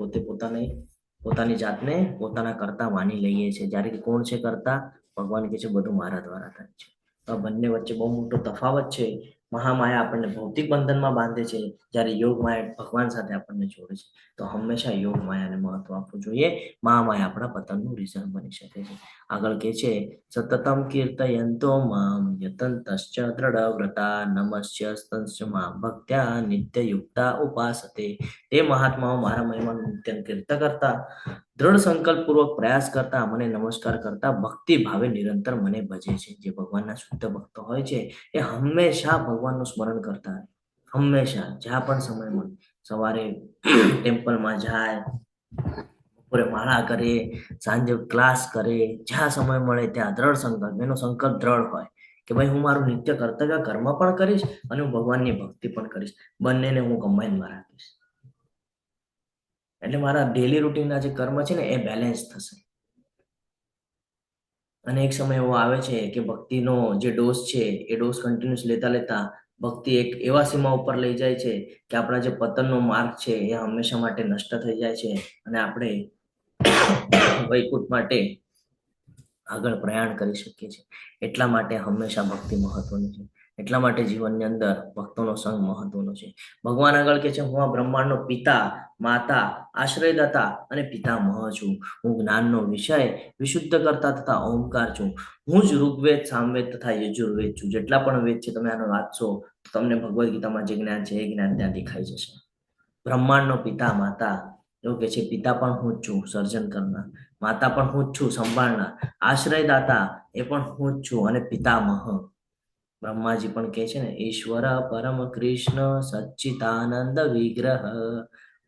પોતાની જાતને પોતાના કરતા માની લઈએ છીએ. જ્યારે કે કોણ છે કરતા? ભગવાન કહે છે બધું મારા દ્વારા થાય છે. તો આ બંને વચ્ચે બહુ મોટો તફાવત છે. મહામાયા આપણને ભૌતિક બંધનમાં બાંધે છે, જ્યારે યોગ માયા ભગવાન સાથે આપણને જોડે છે. તો હંમેશા યોગ માયાને મહત્વ આપવું જોઈએ. મહામાયા આપણા પતનનું રીઝન બની શકે છે. આગળ કે છે સતતમ કીર્તયંતો મામ યતંતશ્ચ દ્રઢવ્રતા નમસ્ય સ્તંશ્ચ મામ ભક્ત્યા નિત્યયુક્તા ઉપાસતે. તે મહાત્માઓ મારા મહિમાનું નિત્ય કીર્તન કરતા, દ્રઢ સંકલ્પ પૂર્વક પ્રયાસ કરતા, મને નમસ્કાર કરતા, ભક્તિ ભાવે નિરંતર મને ભજે છે. જે ભગવાનના શુદ્ધ ભક્તો હોય છે એ હંમેશા ભગવાનનું સ્મરણ કરતા, હંમેશા જ્યાં પણ સમય મળે, સવારે ટેમ્પલમાં જાય, બપોરે માળા કરે, સાંજે ક્લાસ કરે, જ્યાં સમય મળે ત્યાં દ્રઢ સંકલ્પ, એનો સંકલ્પ દ્રઢ હોય કે ભાઈ હું મારું નિત્ય કર્તવ્ય કર્મ પણ કરીશ અને હું ભગવાનની ભક્તિ પણ કરીશ. બંનેને હું કમ્બાઈનમાં રાખીશ. એટલે મારા ડેલી રૂટીનના જે કર્મ છે ને એ બેલેન્સ થશે. અને એક સમય એવો આવે છે કે ભક્તિનો જે ડોઝ છે એ ડોઝ કન્ટિન્યુઅસ લેતા લેતા ભક્તિ એક એવા સીમા ઉપર લઈ જાય છે કે આપણા જે પતનનો માર્ગ છે એ હંમેશા માટે નષ્ટ થઈ જાય છે અને આપણે વૈકુંઠ માટે આગળ પ્રયાણ કરી શકીએ છીએ. એટલા માટે હંમેશા ભક્તિ મહત્વની છે. એટલા માટે જીવનની અંદર ભક્તોનો સંગ મહત્વનો છે. ભગવાન આગળ કે છે, હું આ બ્રહ્માંડનો પિતા, માતા, આશ્રયદાતા અને પિતામહ છું. હું જ્ઞાનનો વિષય, વિશુદ્ધ કરતા તથા ઓમકાર છું. હું જ ઋગ્વેદ, સામવેદ તથા યજુર્વેદ છું. જેટલા પણ વેદ છે તમે આનો વાંચશો તો તમને ભગવદ્ ગીતામાં જે જ્ઞાન છે એ જ્ઞાન ત્યાં દેખાઈ જશે. બ્રહ્માંડનો પિતા, માતા, એવું કે છે પિતા પણ હું જ છું, સર્જન કરનાર. માતા પણ હું જ છું, સંભાળનાર. આશ્રયદાતા એ પણ હું જ છું, અને પિતામહ બ્રહ્માજી પણ કહે છે ને, ઈશ્વર પરમ કૃષ્ણ સચ્ચિદાનંદ વિગ્રહ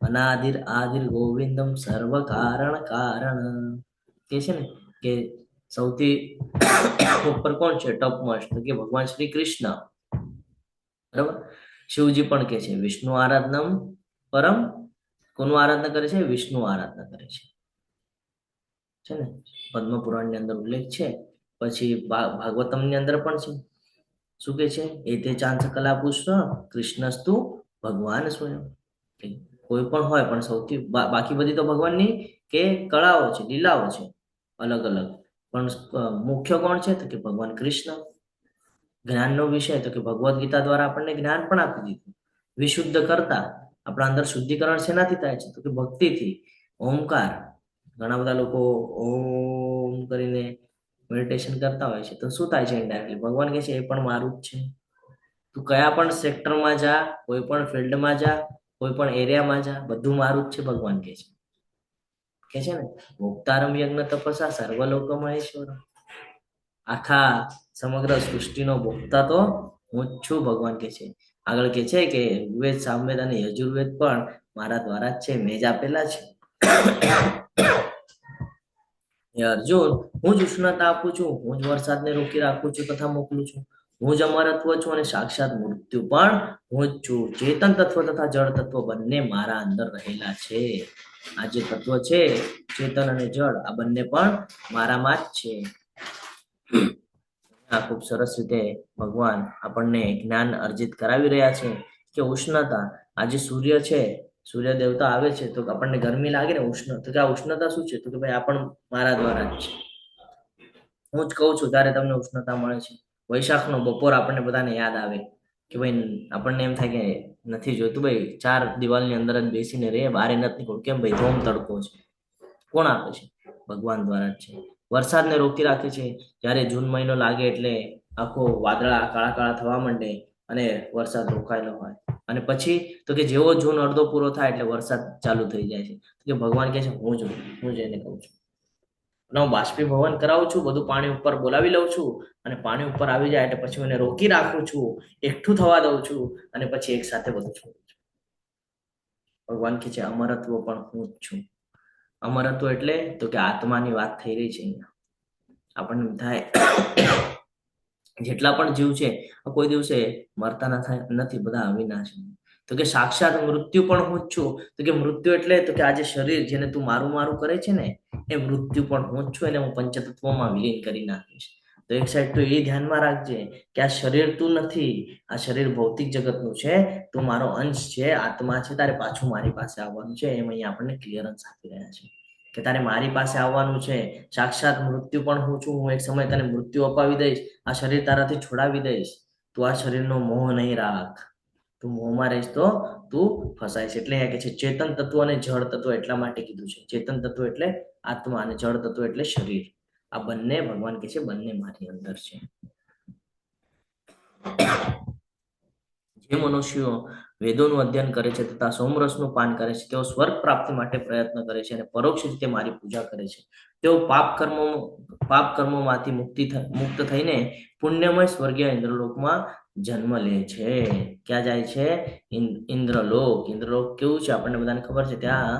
અનાદિર આદિર ગોવિંદમ સર્વ કારણ કારણ. કે છે ને કે સૌથી ઉપર કોણ છે, ટોપ મોસ્ટ, તો કે ભગવાન શ્રી કૃષ્ણ. બરાબર. શિવજી પણ કે છે વિષ્ણુ આરાધનમ પરમ. કોનું આરાધના કરે છે? વિષ્ણુ આરાધના કરે છે ને. પદ્મ પુરાણની અંદર ઉલ્લેખ છે. પછી ભાગવતમની અંદર પણ છે. શું કે છે? એતે ચાંદ કલા પુષ્પ કૃષ્ણસ્તુ ભગવાન સ્વયં. કોઈ પણ હોય પણ સૌથી બાકી બધી તો ભગવાનની કે કળાઓ છે, લીલાઓ છે અલગ અલગ, પણ મુખ્ય કોણ છે? તો કે ભગવાન કૃષ્ણ. જ્ઞાનનો વિષય તો કે ભગવદ્ ગીતા દ્વારા આપણને જ્ઞાન પણ આપી દીધું. વિશુદ્ધ કરતા આપણા અંદર શુદ્ધિકરણ શેનાથી થાય છે? તો કે ભક્તિથી. ઓમકાર, ઘણા બધા લોકો ઓમ કરીને મેડિટેશન કરતા હોય છે, તો શું થાય છે? ઇનડાયરેક્ટલી ભગવાન કહે છે એ પણ મારું જ છે. તું કયા પણ સેક્ટરમાં જા, કોઈ પણ ફિલ્ડમાં જા, કોઈ પણ એરિયામાં જા, બધું મારું જ છે, ભગવાન કહે છે ને. ભોક્તારમ યજ્ઞ તપસા સર્વલોક મહેશ્વર. આખા સમગ્ર સૃષ્ટિનો ભોક્તા તો હું જ છું, ભગવાન કહે છે. આગળ કે છે કે ઋગ્વેદ, સામવેદ અને યજુર્વેદ પણ મારા દ્વારા જ છે, મેં જ આપેલા છે. અર્જુન, હું જ ઉષ્ણતા આપું છું, હું જ વરસાદને રોકી રાખું છું તથા મોકલું છું. હું જ અમરત્વ છું અને સાક્ષાત મૃત્યુ પણ હું જ છું. ચેતન તત્વ તથા જળ તત્વ બંને મારા અંદર રહેલા છે. આ જે તત્વ છે, ચેતન અને જળ, આ બંને પણ મારામાં જ છે. આ ખૂબ સરસ રીતે ભગવાન આપણને જ્ઞાન અર્જિત કરાવી રહ્યા છે કે ઉષ્ણતા, આજે સૂર્ય છે, સૂર્ય દેવતા આવે છે તો આપણને ગરમી લાગે ને, ઉષ્ણ, તો કે આ ઉષ્ણતા શું છે? તો કે ભાઈ આ પણ મારા દ્વારા જ છે. હું જ કહું છું ત્યારે તમને ઉષ્ણતા મળે છે. વૈશાખનો બપોર આપણને બધાને યાદ આવે કે ભાઈ આપણને એમ થાય કે નથી જોઈતું ભાઈ, 4 દિવાલની અંદર જ બેસીને રે, બહાર નથી નીકળવું. કેમ ભાઈ? ધોમ તડકો છે. કોણ આપે છે? ભગવાન દ્વારા જ છે. વરસાદને રોકી રાખે છે. જ્યારે જૂન મહિનો લાગે એટલે આખો વાદળા કાળા કાળા થવા માંડે અને વરસાદ રોકાયેલો હોય, અને પછી તો કે જેવો જૂન અડધો પૂરો થાય એટલે વરસાદ ચાલુ થઈ જાય છે. તો કે ભગવાન કહે છે હું જ એને કહું છું. અને હું બાષ્પીભવન કરાવું છું, બધું પાણી ઉપર બોલાવી લઉં છું, અને પાણી ઉપર આવી જાય એટલે પછી હું એને રોકી રાખું છું, એકઠું થવા દઉં છું, અને પછી એક સાથે બધું છોડું છું. ભગવાન કહે છે અમરત્વ પણ હું જ છું. અમરત્વ એટલે તો કે આત્માની વાત થઈ રહી છે અહીંયા. આપણને થાય જેટલા પણ જીવ છે કોઈ દિવસે મરતા નથી, બધા અવિનાશી. તો કે સાક્ષાત મૃત્યુ પણ હું જ છું. તો કે મૃત્યુ એટલે તો કે આજે શરીર જેને તું મારું મારું કરે છે ને, એ મૃત્યુ પણ હું જ છું. એને હું પંચતત્વમાં વિલીન કરી નાખીશ. તો એક સાઈડ તો એ ધ્યાનમાં રાખજે કે આ શરીર તું નથી, આ શરીર ભૌતિક જગતનું છે, તું મારો અંશ છે, આત્મા છે, તારે પાછું મારી પાસે આવવાનું છે. એમ અહીંયા આપણને ક્લિયરન્સ આપી રહ્યા છે કે તારે મારી પાસે આવવાનું છે. સાક્ષાત મૃત્યુ પણ હું છું. હું એક સમય તને મૃત્યુ અપાવી દઈશ, આ શરીર તારાથી છોડાવી દઈશ. તું આ શરીરનો મોહ નહીં રાખ. તું મોહમાં રહીશ તો તું ફસાઈશ. એટલે અહીંયા કે છે ચેતન તત્વ અને જળ તત્વ એટલા માટે કીધું છે. ચેતન તત્વ એટલે આત્મા અને જળ તત્વ એટલે શરીર. આ બંને ભગવાન કે છે બંને મારી અંદર છે. જે મનુષ્યો વેદોનું અધ્યયન કરે છે તથા સોમરસનું પાન કરે છે, તેઓ સ્વર્ગ પ્રાપ્તિ માટે પ્રયત્ન કરે છે અને પરોક્ષ રીતે મારી પૂજા કરે છે. તેઓ પાપ કર્મોમાંથી મુક્ત થઈને પુણ્યમય સ્વર્ગીય ઇન્દ્રલોકમાં જન્મ લે છે. ક્યાં જાય છે? ઇન્દ્રલોક. ઇન્દ્રલોક કેવું છે આપણને બધાને ખબર છે. ત્યાં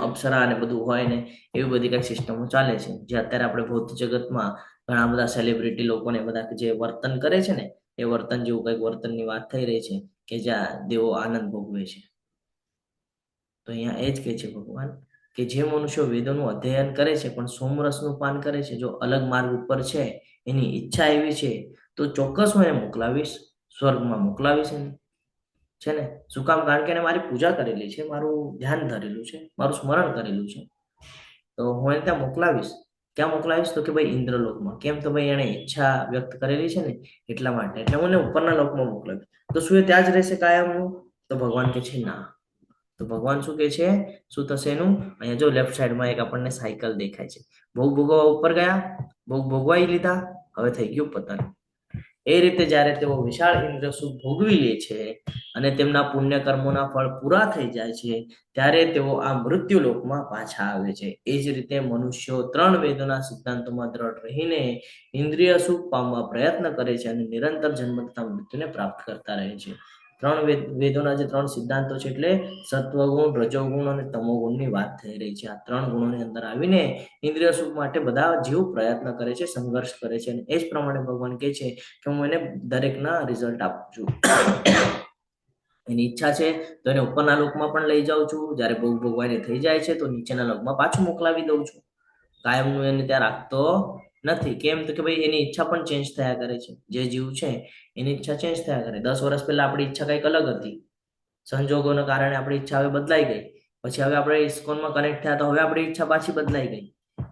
અપ્સરા ને બધું હોય ને એવી બધી કઈક સિસ્ટમો ચાલે છે, જે અત્યારે આપણે ભૌતિક જગતમાં ઘણા બધા સેલિબ્રિટી લોકોને બધા જે વર્તન કરે છે ને, એ વર્તન જેવું કઈક વર્તનની વાત થઈ રહી છે કે જ્યાં દેવો આનંદ ભોગવે છે. તો અહીંયા એ જ કહે છે ભગવાન કે જે મનુષ્યો વેદોનું અધ્યયન કરે છે પણ સોમરસનું પાન કરે છે, જો અલગ માર્ગ ઉપર છે, એની ઈચ્છા એવી છે, તો ચોક્કસ હું એને મોકલાવીશ, સ્વર્ગમાં મોકલાવીશ એને. છે ને? શું કામ? કારણ કે એને મારી પૂજા કરેલી છે, મારું ધ્યાન ધરેલું છે, મારું સ્મરણ કરેલું છે, તો હું એને ત્યાં મોકલાવીશ. ક્યાં મોકલાવીશ? તો કે ભાઈ ઇન્દ્રલોકમાં. કેમ? તો ભાઈ એને ઈચ્છા વ્યક્ત કરેલી છે ને એટલા માટે. એટલે હું એને ઉપરના લોકમાં મોકલાવીશ. તો શું એ ત્યાં જ રહેશે કાયમનું? તો ભગવાન કે છે ના. તો ભગવાન શું કે છે? શું થશે એનું? અહીંયા જો લેફ્ટ સાઈડમાં એક આપણને સાયકલ દેખાય છે. ભોગ ભોગવવા ઉપર ગયા, ભોગ ભોગવાઈ લીધા, હવે થઈ ગયું પતન. એ રીતે જ્યારે તેઓ વિશાળ ઇન્દ્ર સુખ ભોગવી લે છે અને તેમના પુણ્ય કર્મોના ફળ પૂરા થઈ જાય છે, ત્યારે તેઓ આ મૃત્યુ લોકમાં પાછા આવે છે. એ જ રીતે મનુષ્યો 3 વેદોના સિદ્ધાંતોમાં દ્રઢ રહીને ઇન્દ્રિય સુખ પામવા પ્રયત્ન કરે છે અને નિરંતર જન્મ તથા મૃત્યુને પ્રાપ્ત કરતા રહે છે. 3 વેદોના જે 3 સિદ્ધાંતો છે એટલે સત્વગુણ, રજોગુણ અને તમોગુણની વાત થઈ રહી છે. આ 3 ગુણોની અંદર આવીને ઇન્દ્રિય સુખ માટે બધા જીવ પ્રયત્ન કરે છે, સંઘર્ષ કરે છે, અને એ જ પ્રમાણે ભગવાન કહે છે કે હું એને દરેકના રિઝલ્ટ આપું છું. એની ઈચ્છા છે તો એને ઉપરના લોકમાં પણ લઈ જાઉં છું. જ્યારે ભોગ ભોગવાઈને થઈ જાય છે તો નીચેના લોકમાં પાછું મોકલાવી દઉં છું. કાયમનું એને ત્યાં રાખતો નથી. કેમ? તો કે ભાઈ એની ઈચ્છા પણ ચેન્જ થયા કરે છે. જે જીવ છે એની ઈચ્છા ચેન્જ થયા કરે. 10 વર્ષ પહેલા આપણી ઈચ્છા કંઈક અલગ હતી. સંજોગોના કારણે આપણી ઈચ્છા હવે બદલાઈ ગઈ. પછી હવે આપણે ઇસ્કોનમાં કનેક્ટ થયા તો હવે આપણી ઈચ્છા પાછી બદલાઈ ગઈ.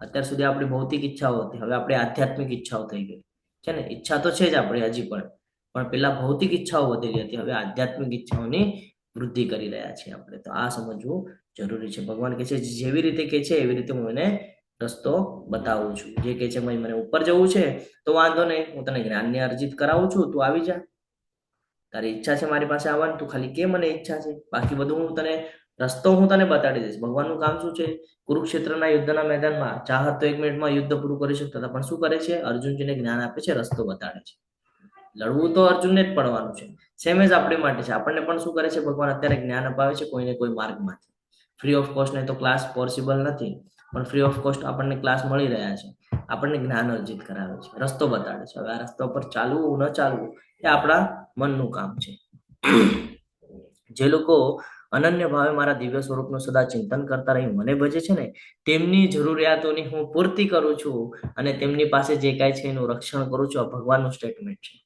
અત્યાર સુધી આપણી ભૌતિક ઈચ્છાઓ હતી, હવે આપણી આધ્યાત્મિક ઈચ્છાઓ થઈ ગઈ છે ને. ઈચ્છા તો છે જ આપણે હજી પણ પેલા ભૌતિક ઈચ્છાઓ વધેલી હતી, હવે આધ્યાત્મિક ઈચ્છાઓની વૃદ્ધિ કરી રહ્યા છીએ આપણે. તો આ સમજવું જરૂરી છે. ભગવાન કહે છે જેવી રીતે કહે છે એવી રીતે હું એને રસ્તો બતાવું છું. જે કહે છે મને ઉપર જવું છે તો વાંધો નહીં, હું તને જ્ઞાનની અર્જિત કરાવું છું, તું આવી જા. તારી ઈચ્છા છે મારી પાસે આવવાની, તું ખાલી કે મને ઈચ્છા છે, બાકી બધું હું તને રસ્તો હું તને બતાડી દઈશ. ભગવાનનું કામ શું છે? કુરુક્ષેત્રના યુદ્ધના મેદાનમાં ચાહત તો 1 મિનિટમાં યુદ્ધ પૂરું કરી શકતા હતા, પણ શું કરે છે? અર્જુનજીને જ્ઞાન આપે છે, રસ્તો બતાડે છે. લડવું તો અર્જુનને જ પડવાનું છે. સેમ એજ આપણી માટે છે. આપણને પણ શું કરે છે? ભગવાન અત્યારે જ્ઞાન અપાવે છે કોઈને કોઈ માર્ગમાંથી. ફ્રી ઓફ કોસ્ટ નહીં તો ક્લાસ પોસિબલ નથી, પણ ફ્રી ઓફ કોસ્ટ આપણને ક્લાસ મળી રહ્યા છે. આપણને જ્ઞાન અર્જિત કરાવે છે, રસ્તો બતાડે છે. હવે આ રસ્તા પર ચાલવું ન ચાલવું એ આપણા મનનું કામ છે. જે લોકો અનન્ય ભાવે મારા દિવ્ય સ્વરૂપનું સદા ચિંતન કરતા રહી મને ભજે છે ને, તેમની જરૂરિયાતોની હું પૂર્તિ કરું છું અને તેમની પાસે જે કાંઈ છે એનું રક્ષણ કરું છું. આ ભગવાનનું સ્ટેટમેન્ટ છે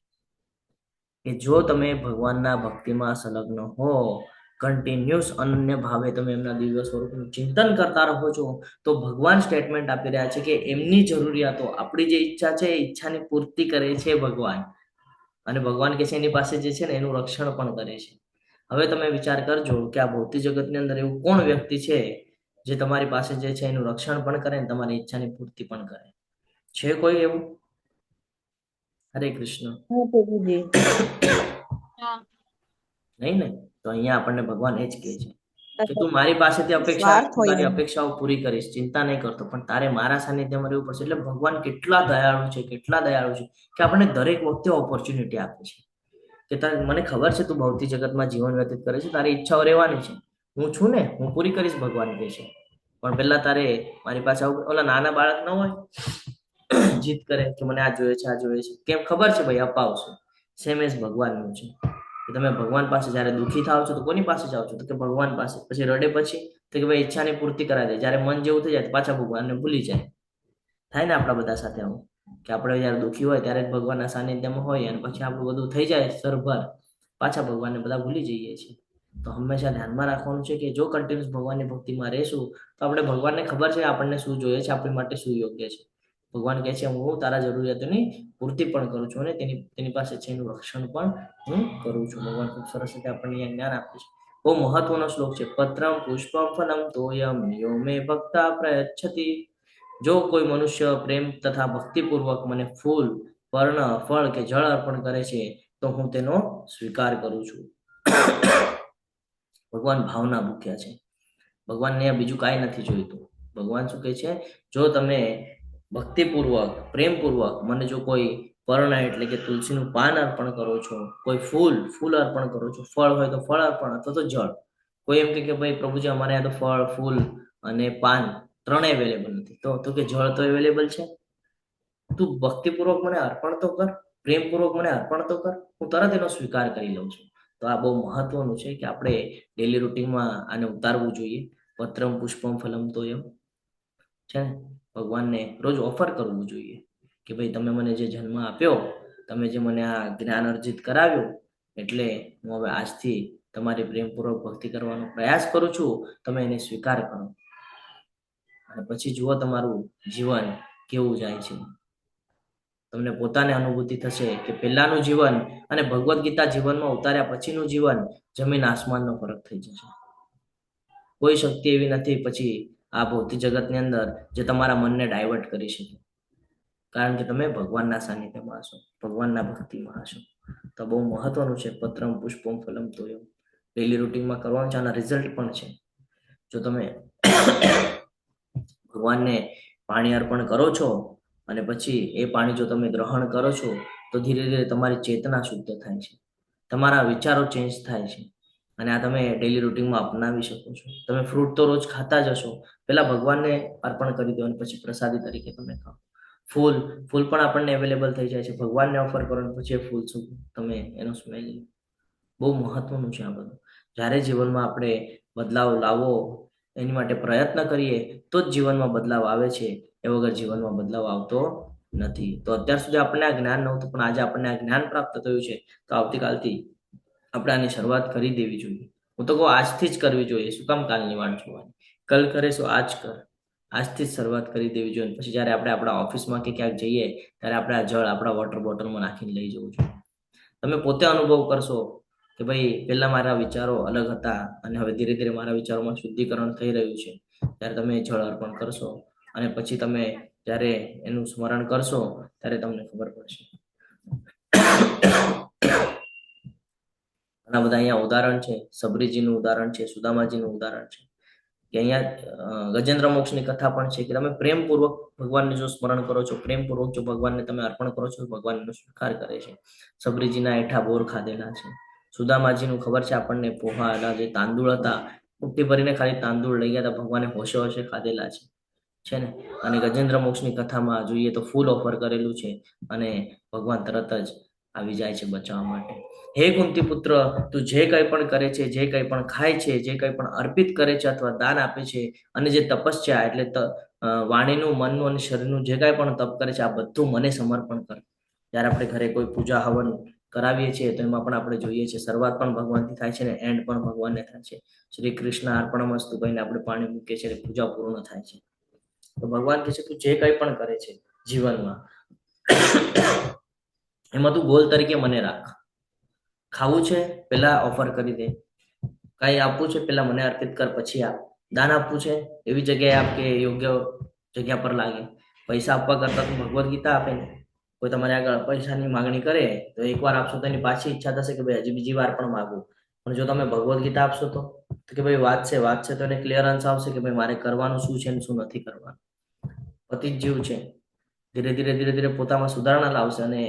કે જો તમે ભગવાનના ભક્તિમાં સંલગ્ન હો, કન્ટિન્યુઅસ અનન્ય ભાવે તમે એમના દિવ્ય સ્વરૂપનું ચિંતન કરતા રહો છો, તો ભગવાન સ્ટેટમેન્ટ આપી રહ્યા છે કે એમની જરૂરિયાતો, આપણી જે ઈચ્છા છે એ ઈચ્છાની પૂર્તિ કરે છે ભગવાન. અને ભગવાન કે છે એની પાસે જે છે ને એનું રક્ષણ પણ કરે છે. હવે તમે વિચાર કરજો કે આ ભૌતિક જગતની અંદર એવું કોણ વ્યક્તિ છે જે તમારી પાસે જે છે એનું રક્ષણ પણ કરે ને તમારી ઈચ્છાની પૂર્તિ પણ કરે? છે કોઈ એવું? હરે કૃષ્ણ. નહીં ને? તો અહીંયા આપણને ભગવાન એ જ કહે છે કે તું મારી પાસેથી તારી અપેક્ષાઓ પૂરી કરીશ, ચિંતા નહીં કરતો, પણ તારે મારા સાનિધ્યમાં રહેવું પડશે. એટલે ભગવાન કેટલા દયાળુ છે, કેટલા દયાળુ છે કે આપણને દરેક વખતે ઓપોર્ચ્યુનિટી આપે છે કે તારે, મને ખબર છે તું ભૌતિક જગતમાં જીવન વ્યતીત કરે છે, તારી ઈચ્છાઓ રહેવાની છે, હું છું ને, હું પૂરી કરીશ. ભગવાન કહે છે પણ પહેલા તારે મારી પાસે આવું. ઓલા નાના બાળક ન હોય, જીદ કરે કે મને આ જોઈએ છે, આ જોઈએ છે. કેમ? ખબર છે ભાઈ અપાવશું. સેમ એજ ભગવાનનું છે કે તમે ભગવાન પાસે જ્યારે દુઃખી થાવ છો તો કોની પાસે જાઓ છો? તો કે ભગવાન પાસે. પછી રડે પછી તો કે ભાઈ ઈચ્છાની પૂર્તિ કરાવી દે. જ્યારે મન જેવું થઈ જાય પાછા ભગવાનને ભૂલી જાય. થાય ને આપણા બધા સાથે આવું કે આપણે જ્યારે દુઃખી હોય ત્યારે જ ભગવાનના સાનિધ્યમાં હોય અને પછી આપણું બધું થઈ જાય સરભર, પાછા ભગવાનને બધા ભૂલી જઈએ છીએ. તો હંમેશા ધ્યાનમાં રાખવાનું છે કે જો કન્ટિન્યુઅસ ભગવાનની ભક્તિમાં રહેશું તો આપણે ભગવાનને ખબર છે આપણને શું જોઈએ છે, આપણી માટે શું યોગ્ય છે. ભગવાન કહે છે હું તારા જરૂરિયાતોની પૂર્તિ પણ કરું છું અને તેની પાસે છે એનું રક્ષણ પણ હું કરું છું. ભગવાન ખૂબ સરસ રીતે આપણને જ્ઞાન આપે છે. બહુ મહત્વનો શ્લોક છે. પત્રમ પુષ્પમ ફલમ તોયમ યો મે ભક્તા પ્રયચ્છતિ. જો કોઈ મનુષ્ય પ્રેમ તથા ભક્તિપૂર્વક મને ફૂલ, પર્ણ, ફળ કે જળ અર્પણ કરે છે તો હું તેનો સ્વીકાર કરું છું. ભગવાન ભાવના ભૂખ્યા છે. ભગવાનને બીજું કાંઈ નથી જોઈતું. ભગવાન શું કહે છે? જો તમે ભક્તિપૂર્વક, પ્રેમપૂર્વક મને જો કોઈ પર્ણ એટલે કે તુલસીનું પાન અર્પણ કરો છો, કોઈ ફૂલ અર્પણ કરો છો, ફળ હોય તો ફળ અર્પણ અથવા તો જળ. કોઈ એમ કે ભાઈ પ્રભુજી અમારે ત્યાં તો ફળ, ફૂલ અને પાન ત્રણેય અવેલેબલ નથી, તો કે જળ તો અવેલેબલ છે. તું ભક્તિપૂર્વક મને અર્પણ તો કર, પ્રેમપૂર્વક મને અર્પણ તો કર, હું તરત એનો સ્વીકાર કરી લઉં છું. તો આ બહુ મહત્વનું છે કે આપણે ડેલી રૂટીનમાં આને ઉતારવું જોઈએ. પત્રમ પુષ્પમ ફલમ તોયમ છે ને, ભગવાનને રોજ ઓફર કરવું જોઈએ કે ભાઈ તમે મને જે જન્મ આપ્યો, તમે જે મને આ જ્ઞાન અર્જિત કરાવ્યું, એટલે હું હવે આજથી તમારી પ્રેમપૂર્વક ભક્તિ કરવાનો પ્રયાસ કરું છું. તમે એને સ્વીકાર કરો અને પછી જુઓ તમારું જીવન કેવું જાય છે. તમને પોતાને અનુભૂતિ થશે કે પહેલાનું જીવન અને ભગવદ્ ગીતા જીવનમાં ઉતાર્યા પછીનું જીવન જમીન આસમાનનો ફરક થઈ જશે. કોઈ શક્તિ એવી નથી પછી આ ભૌતિક જગતની અંદર જે તમારા મનને ડાયવર્ટ કરી શકે, કારણ કે તમે ભગવાનના સાનિધ્યમાં હશો, ભગવાનના ભક્તિમાં હશો. તો બહુ મહત્વનું છે. પત્રમ પુષ્પમ ફલમ તોયમ ડેલી રૂટીનમાં કરવાનું છે. આના રિઝલ્ટ પણ છે. જો તમે ભગવાનને પાણી અર્પણ કરો છો અને પછી એ પાણી જો તમે ગ્રહણ કરો છો તો ધીરે ધીરે તમારી ચેતના શુદ્ધ થાય છે, તમારા વિચારો ચેન્જ થાય છે અને આ તમે ડેલી રૂટીનમાં અપનાવી શકો છો. તમે ફ્રૂટ તો રોજ ખાતા જ હશો, પહેલા ભગવાનને અર્પણ કરી દો અને પછી પ્રસાદી તરીકે તમે ખાઓ. ફૂલ પણ આપણને અવેલેબલ થઈ જાય છે, ભગવાનને ઓફર કરો અને પછી એ ફૂલ શું તમે એનો સ્મેલ લો. બહુ મહત્વનું છે આ બધું. જ્યારે જીવનમાં આપણે બદલાવ લાવવો એની માટે પ્રયત્ન કરીએ તો જ જીવનમાં બદલાવ આવે છે, એ વગર જીવનમાં બદલાવ આવતો નથી. તો અત્યાર સુધી આપણને આ જ્ઞાન નહોતું, પણ આજે આપણને આ જ્ઞાન પ્રાપ્ત થયું છે, તો આવતીકાલથી આપણે આની શરૂઆત કરી દેવી જોઈએ. હું તો કહું આજથી જ કરવી જોઈએ. શું કામ કાલની વાટ જોવાની? કલ કરે સો આજ કર. આજથી જ શરૂઆત કરી દેવી જોઈએ. પછી જ્યારે આપણે આપણા ઓફિસમાં કે ક્યાંક જઈએ ત્યારે આપણે આ જળ આપણા વોટર બોટલમાં નાખીને લઈ જવું જોઈએ. તમે પોતે અનુભવ કરશો કે ભાઈ પહેલા મારા વિચારો અલગ હતા અને હવે ધીરે ધીરે મારા વિચારોમાં શુદ્ધિકરણ થઈ રહ્યું છે. ત્યારે તમે જળ અર્પણ કરશો અને પછી તમે જ્યારે એનું સ્મરણ કરશો ત્યારે તમને ખબર પડશે. ઘણા બધા અહીંયા ઉદાહરણ છે. સબરીજીનું ઉદાહરણ છે, સુદામાજીનું ઉદાહરણ છે કે અહીંયા ગજેન્દ્ર મોક્ષની કથા પણ છે કે તમે પ્રેમપૂર્વક ભગવાનને જો સ્મરણ કરો છો, પ્રેમપૂર્વક જો ભગવાનને તમે અર્પણ કરો છો, ભગવાન એનો સ્વીકાર કરે છે. સબરીજીના એઠા બોર ખાધેલા છે. સુદામાજીનું ખબર છે આપણને, પોહા હતા જે તાંદુળ હતા, મુઠ્ઠી ભરીને ખાલી તાંદુળ લઈ ગયા હતા, ભગવાને હોશે હોશે ખાધેલા છે ને. અને ગજેન્દ્ર મોક્ષની કથામાં જોઈએ તો ફૂલ ઓફર કરેલું છે અને ભગવાન તરત જ આવી જાય છે બચાવવા માટે. હે કુંતી પુત્ર, તું જે કંઈ પણ કરે છે, જે કંઈ પણ ખાય છે, જે કંઈ પણ અર્પિત કરે છે અથવા દાન આપે છે અને જે તપસ્યા એટલે વાણીનું, મનનું અને શરીરનું જે કાંઈ પણ તપ કરે છે, આ બધું મને સમર્પણ કર. જ્યારે આપણે ઘરે કોઈ પૂજા હવન કરાવીએ છીએ તો એમાં પણ આપણે જોઈએ છીએ શરૂઆત પણ ભગવાનથી થાય છે ને એન્ડ પણ ભગવાનને થાય છે. શ્રી કૃષ્ણ અર્પણમસ્તુ કહીને આપણે પાણી મૂકીએ છીએ, પૂજા પૂર્ણ થાય છે. તો ભગવાન કહે છે તું જે કંઈ પણ કરે છે જીવનમાં એમાં તું ગોલ તરીકે મને રાખ. ખાવું છે પહેલા ઓફર કરી દે, કાંઈ આપવું છે પહેલા મને અર્પિત કર, પછી આપ. દાન આપવું છે એવી જગ્યાએ આપ કે યોગ્ય જગ્યા પર લાગે. પૈસા આપવા કરતા તું ભગવદ્ ગીતા આપે ને. કોઈ તમારે આગળ પૈસાની માંગણી કરે તો એકવાર આપશો તો એની પાછી ઈચ્છા થશે કે ભાઈ હજી બીજી વાર પણ માગું. પણ જો તમે ભગવદ્ ગીતા આપશો તો કે ભાઈ વાત છે તો એને ક્લિયરન્સ આવશે કે ભાઈ મારે કરવાનું શું છે અને શું નથી કરવાનું. પતિ જ જીવ છે, ધીરે ધીરે પોતામાં સુધારણા લાવશે અને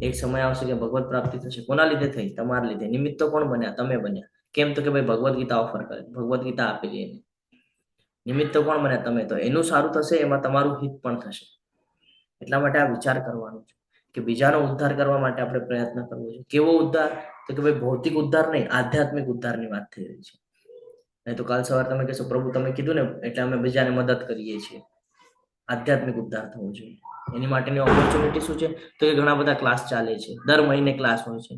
એક સમય આવશે કે ભગવત પ્રાપ્તિ થશે. કોના લીધે થઈ? તમારા લીધે. નિમિત્ત તો કોણ બન્યા? તમે બન્યા. કેમ? તો કે ભાઈ ભગવદ્ ગીતા ઓફર કરે, ભગવદ્ ગીતા આપેલી એને. નિમિત્ત તો કોણ બન્યા? તમે. તો એનું સારું થશે, એમાં તમારું હિત પણ થશે. એટલા માટે આ વિચાર કરવાનો છે કે બીજાનો ઉદ્ધાર કરવા માટે આપણે પ્રયત્ન કરવો છે. કેવો ઉદ્ધાર? તો કે ભાઈ ભૌતિક ઉદ્ધાર નહીં, આધ્યાત્મિક ઉદ્ધારની વાત થઈ રહી છે. નહીં તો કાલ સવારે તમે કહેશો પ્રભુ તમે કીધું ને એટલે અમે બીજાને મદદ કરીએ છીએ. આધ્યાત્મિક ઉદ્ધાર થવો જોઈએ. એની માટેની ઓપોર્ચ્યુનિટી શું છે? તો કે ઘણા બધા ક્લાસ ચાલે છે, દર મહિને ક્લાસ હોય છે.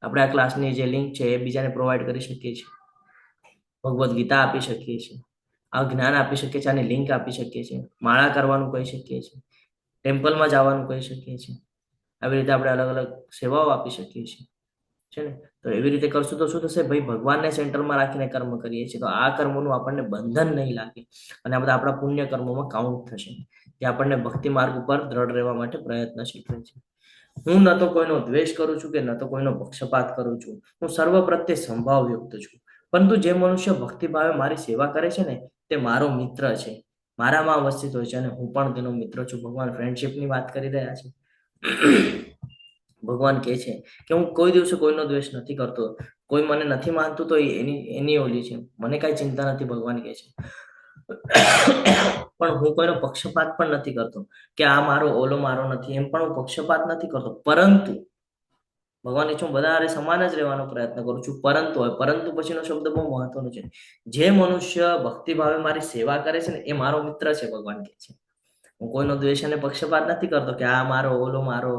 આપણે આ ક્લાસની જે લિંક છે એ બીજાને પ્રોવાઈડ કરી શકીએ છીએ. ભગવદ્ ગીતા આપી શકીએ છીએ, આ જ્ઞાન આપી શકીએ છીએ, આની લિંક આપી શકીએ છીએ, માળા કરવાનું કહી શકીએ છીએ, ટેમ્પલમાં જવાનું કહી શકીએ છીએ. આવી રીતે આપણે અલગ અલગ સેવાઓ આપી શકીએ છીએ, છે ને. તો એવી રીતે કરશું તો શું થશે? ભાઈ ભગવાનને સેન્ટરમાં રાખીને કર્મ કરીએ છીએ તો આ કર્મોનું આપણને બંધન નહીં લાગે અને આ બધા આપણા પુણ્ય કર્મોમાં કાઉન્ટ થશે, જે આપણને ભક્તિ માર્ગ ઉપર દ્રઢ રહેવા માટે પ્રયત્નશીલ રહે છે. હું ન તો કોઈનો દ્વેષ કરું છું કે ન તો કોઈનો પક્ષપાત કરું છું. હું સર્વ પ્રત્યે સંભાવયુક્ત છું. પરંતુ જે મનુષ્ય ભક્તિભાવે મારી સેવા કરે છે ને તે મારો મિત્ર છે, મારામાં અવસ્થિત હોય છે અને હું પણ તેનો મિત્ર છું. ભગવાન ફ્રેન્ડશિપની વાત કરી રહ્યા છે. ભગવાન કહે છે કે હું કોઈ દિવસે કોઈનો દ્વેષ નથી કરતો. કોઈ મને નથી માનતું તો એની ઓલી છે, મને કાંઈ ચિંતા નથી. ભગવાન કહે છે પણ હું કોઈનો પક્ષપાત પણ નથી કરતો કે આ મારો ઓલો મારો નથી, એમ પણ હું પક્ષપાત નથી કરતો. પરંતુ ભગવાન હું બધા સમાન જ રહેવાનો પ્રયત્ન કરું છું. પરંતુ પછીનો શબ્દ બહુ મહત્વનો છે. જે મનુષ્ય ભક્તિભાવે મારી સેવા કરે છે ને એ મારો મિત્ર છે. ભગવાન કહે છે હું કોઈનો દ્વેષ અને પક્ષપાત નથી કરતો કે આ મારો ઓલો મારો,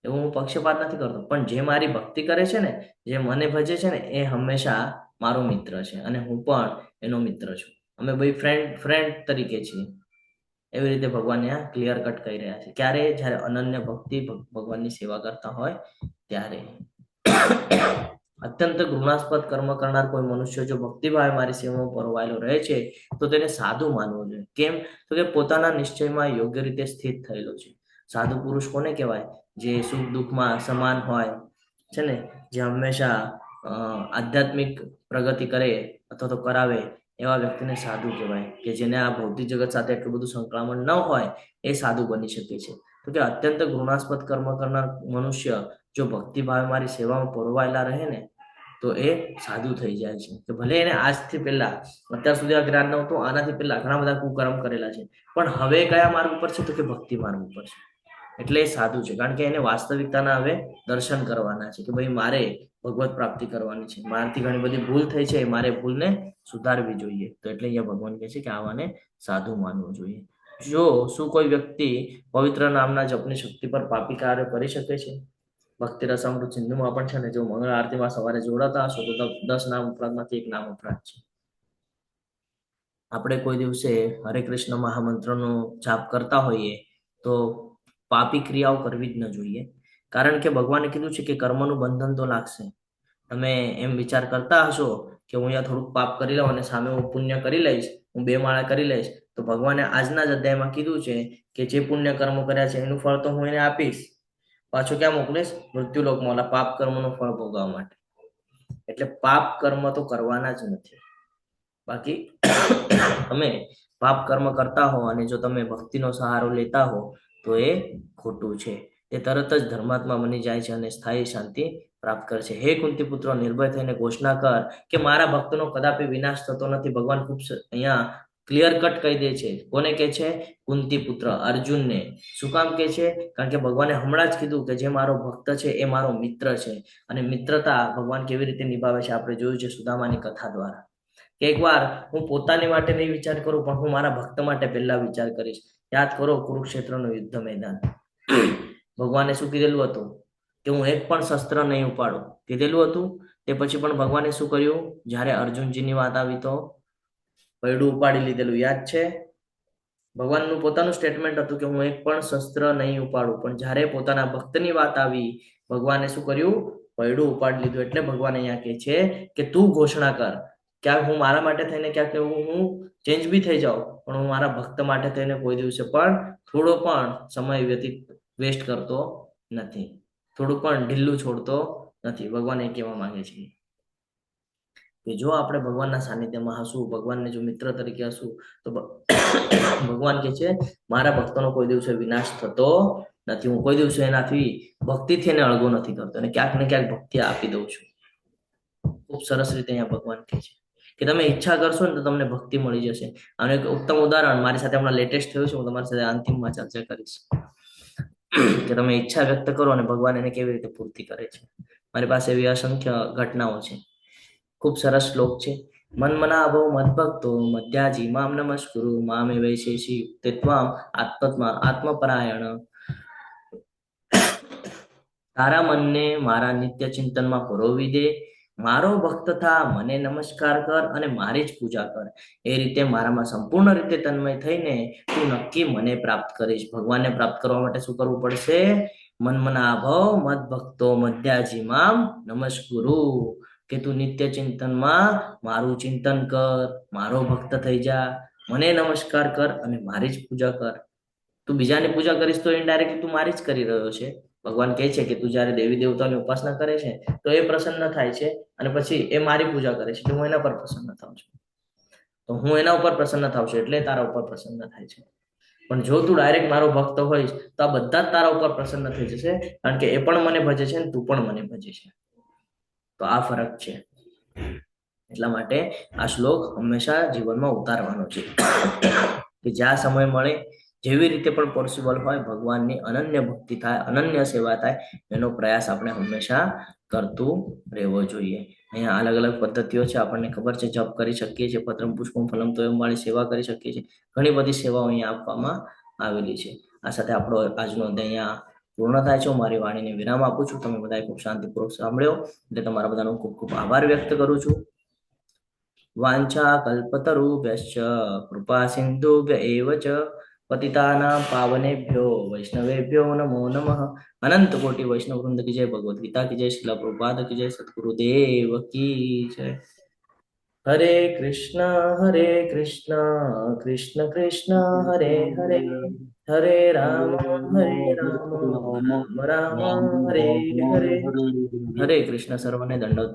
એવું હું પક્ષપાત નથી કરતો. પણ જે મારી ભક્તિ કરે છે ને, જે મને ભજે છે ને એ હંમેશા મારો મિત્ર છે અને હું પણ એનો મિત્ર છું. અમે ભાઈ ફ્રેન્ડ તરીકે છીએ. એવી રીતે ભગવાન ત્યાં ક્લિયર કટ કહી રહ્યા છે. ક્યારે? જ્યારે અનન્ય ભક્તિ ભગવાનની સેવા કરતા હોય ત્યારે. અત્યંત ઘૃણાસ્પદ કર્મ કરનાર કોઈ મનુષ્ય જો ભક્તિભાવે મારી સેવામાં પરોવાયેલો રહે છે તો તેને સાધુ માનવો જોઈએ. કેમ? તો કે પોતાના નિશ્ચયમાં યોગ્ય રીતે સ્થિત થયેલો છે. સાધુ પુરુષ કોને કહેવાય? જે સુખ દુઃખમાં સમાન હોય છે ને, જે હંમેશા આધ્યાત્મિક પ્રગતિ કરે અથવા તો કરાવે એવા વ્યક્તિને સાધુ કહેવાય. કે જેને આ ભૌતિક જગત સાથે એટલું બધું સંકળામણ ન હોય એ સાધુ બની શકે છે. તો કે અત્યંત ઘૃણાસ્પદ કર્મ કરનાર મનુષ્ય જો ભક્તિભાવે મારી સેવામાં પરોવાયેલા રહે ને તો એ સાધુ થઈ જાય છે. કે ભલે એને આજથી પહેલા, અત્યાર સુધી આ જ્ઞાન નહોતું, આનાથી પહેલા ઘણા બધા કુકર્મ કરેલા છે, પણ હવે કયા માર્ગ ઉપર છે? તો કે ભક્તિ માર્ગ ઉપર છે. એટલે એ સાધુ છે, કારણ કે એને વાસ્તવિકતાના હવે દર્શન કરવાના છે કે ભાઈ મારે ભગવત પ્રાપ્તિ કરવાની છે, મારાથી ઘણી બધી ભૂલ થઈ છે, મારે ભૂલને સુધારવી જોઈએ. તો એટલે અહીંયા ભગવાન કહે છે કે આવાને સાધુ માનવું જોઈએ. જો શું કોઈ વ્યક્તિ પવિત્ર નામના જપની શક્તિ પર પાપી કાર્ય કરી શકે છે? ભક્તિ રસામૃત સિંધુમાં પણ છે ને, જો મંગળ આરતીમાં સવારે જોડાતા હશો તો 10 નામ ઉપરાંતમાંથી એક નામ ઉપરાંત છે. આપણે કોઈ દિવસે હરે કૃષ્ણ મહામંત્રનો જાપ કરતા હોઈએ તો પાપી ક્રિયાઓ કરવી જ ન જોઈએ. કારણ કે ભગવાને કીધું છે કે કર્મનું બંધન તો લાગશે. તમે એમ વિચાર કરતા હશો કે હું અહીંયા થોડુંક પાપ કરી લઉં અને સામે હું પુણ્ય કરી લઈશ, હું 2 માળા કરી લઈશ, તો ભગવાને આજના જ અધ્યાયમાં કીધું છે કે જે પુણ્ય કર્મો કર્યા છે એનું ફળ તો હું એને આપીશ, પાછું ક્યાં મોકલીશ? મૃત્યુલોકમાં, ઓલા પાપ કર્મનું ફળ ભોગવવા માટે. એટલે પાપ કર્મ તો કરવાના જ નથી. બાકી તમે પાપ કર્મ કરતા હો અને જો તમે ભક્તિનો સહારો લેતા હો તો એ ખોટું છે. તે તરત જ ધર્માત્મા બની જાય છે અને સ્થાયી શાંતિ પ્રાપ્ત કરે છે. હે કુંતી પુત્ર, નિર્ભય થઈને ઘોષણા કર કે મારા ભક્તનો કદાપી વિનાશ થતો નથી. ભગવાન ખૂબ અહીંયા ક્લિયર કટ કહી દે છે. કોને કહે છે? કુંતી પુત્ર અર્જુનને. શું કામ કહે છે? કારણ કે ભગવાને હમણાં જ કીધું કે જે મારો ભક્ત છે એ મારો મિત્ર છે. અને મિત્રતા ભગવાન કેવી રીતે નિભાવે છે આપણે જોયું છે સુદામાની કથા દ્વારા. કે એકવાર હું પોતાની માટે નહીં વિચાર કરું, પણ હું મારા ભક્ત માટે પહેલા વિચાર કરીશ. યાદ કરો કુરુક્ષેત્રનું યુદ્ધ મેદાન. ભગવાને શું કીધેલું હતું? કે હું એક પણ શસ્ત્ર નહીં ઉપાડું કીધેલું હતું. તે પછી પણ ભગવાને શું કર્યું? જ્યારે અર્જુનજીની વાત આવી તો પૈડું ઉપાડી લીધેલું, યાદ છે? ભગવાનનું પોતાનું સ્ટેટમેન્ટ હતું કે હું એક પણ શસ્ત્ર નહીં ઉપાડું, પણ જ્યારે પોતાના ભક્તની વાત આવી ભગવાને શું કર્યું? પૈડું ઉપાડી લીધું. એટલે ભગવાન અહીંયા કહે છે કે તું ઘોષણા કર. ક્યાંક હું મારા માટે થઈને ક્યાંક હું ચેન્જ બી થઈ જાઉં, પણ હું મારા ભક્ત માટે થઈને કોઈ દિવસે પણ થોડો પણ સમય વેસ્ટ કરતો નથી, થોડું પણ ઢીલું છોડતો નથી. ભગવાન એ કહેવા માંગે છે કે જો આપણે ભગવાનના સાનિધ્યમાં હશું, ભગવાનને જો મિત્ર તરીકે હશું, તો ભગવાન કહે છે મારા ભક્તોનો કોઈ દિવસે વિનાશ થતો નથી. હું કોઈ દિવસે એનાથી ભક્તિથી એને અળગો નથી કરતો, અને ક્યાંક ને ક્યાંક ભક્તિ આપી દઉં છું. ખૂબ સરસ રીતે અહીંયા ભગવાન કહે છે કે તમે ઈચ્છા કરશો ને તો તમને ભક્તિ મળી જશે. અને એક ઉત્તમ ઉદાહરણ મારી સાથે હમણાં લેટેસ્ટ થયું છે, હું તમારી સાથે અંતિમમાં ચર્ચા કરીશ કે તમે ઈચ્છા વ્યક્ત કરો અને ભગવાન એને કેવી રીતે પૂર્તિ કરે છે. મારી પાસે એવી અસંખ્ય ઘટનાઓ છે. ખૂબ સરસ શ્લોક છે. મન્મનાભો મદ્ભક્તો મધ્યાજી મામ નમસ્કુરુ મામે વૈશેષી યુક્તિત્વામ આત્મપરાયણ. તારા મનને મારા નિત્ય ચિંતનમાં પરોવી દે, મારો ભક્ત થા, મને નમસ્કાર કર અને મારી જ પૂજા કર. એ રીતે મારામાં સંપૂર્ણ રીતે તન્મય થઈને તું નક્કી મને પ્રાપ્ત કરીશ. ભગવાનને પ્રાપ્ત કરવા માટે શું કરવું પડશે? મન્મનાભવ મદ ભક્તો મધ્યાજી મામ નમસ્કુરુ. કે તું નિત્ય ચિંતનમાં મારું ચિંતન કર, મારો ભક્ત થઈ જા, મને નમસ્કાર કર અને મારી જ પૂજા કર. તું બીજાની પૂજા કરીશ તો ઇનડાયરેક્ટલી તું મારી જ કરી રહ્યો છે. ભગવાન કહે છે કે તું જ્યારે દેવી દેવતાની ઉપાસના કરે છે તો એ પ્રસન્ન થાય છે, અને પછી એ મારી પૂજા કરે છે એટલે હું એના પર પ્રસન્ન થાઉં છું. તો હું એના ઉપર પ્રસન્ન થાઉં છું એટલે તારા ઉપર પ્રસન્ન થાય છે. પણ જો તું ડાયરેક્ટ મારો ભક્ત હોઈશ તો આ બધા જ તારા ઉપર પ્રસન્ન થઈ જશે, કારણ કે એ પણ મને ભજે છે અને તું પણ મને ભજે છે. તો આ ફરક છે. એટલા માટે આ શ્લોક હંમેશા જીવનમાં ઉતારવાનો છે કે જ્યાં સમય મળે, જેવી રીતે પણ પોસિબલ હોય, ભગવાનની અનન્ય ભક્તિ થાય, અનન્ય સેવા થાય, એનો પ્રયાસ આપણે હંમેશા કરતું રહેવો જોઈએ. અહીંયા અલગ અલગ પદ્ધતિઓ છે, આપણને ખબર છે. જપ કરી શકીએ છીએ, પત્રમ પુષ્પમ ફલમ તોયમ વાળી સેવા કરી શકીએ છીએ. ઘણી બધી સેવાઓ અહીંયા આપવામાં આવેલી છે. આ સાથે આપણો આજનો અહીંયા પૂર્ણ થાય છે. હું મારી વાણીને વિરામ આપું છું. તમે બધાએ ખૂબ શાંતિપૂર્વક સાંભળ્યો એટલે તમારા બધાનો ખૂબ ખૂબ આભાર વ્યક્ત કરું છું. વાંછા કલ્પતરુભ્યશ્ચ કૃપા સિંધુભ્ય એવ ચ पतितानां पावनेभ्यो वैष्णवेभ्यो नमो नमः। अनंत कोटि वैष्णव वृंद की जय, भगवत गीता की जय, श्रील प्रभुपाद की जय, सद्गुरुदेव की जय। हरे कृष्णा कृष्ण कृष्ण हरे हरे, हरे राम राम राम हरे हरे। हरे कृष्ण। सर्वने दंडवत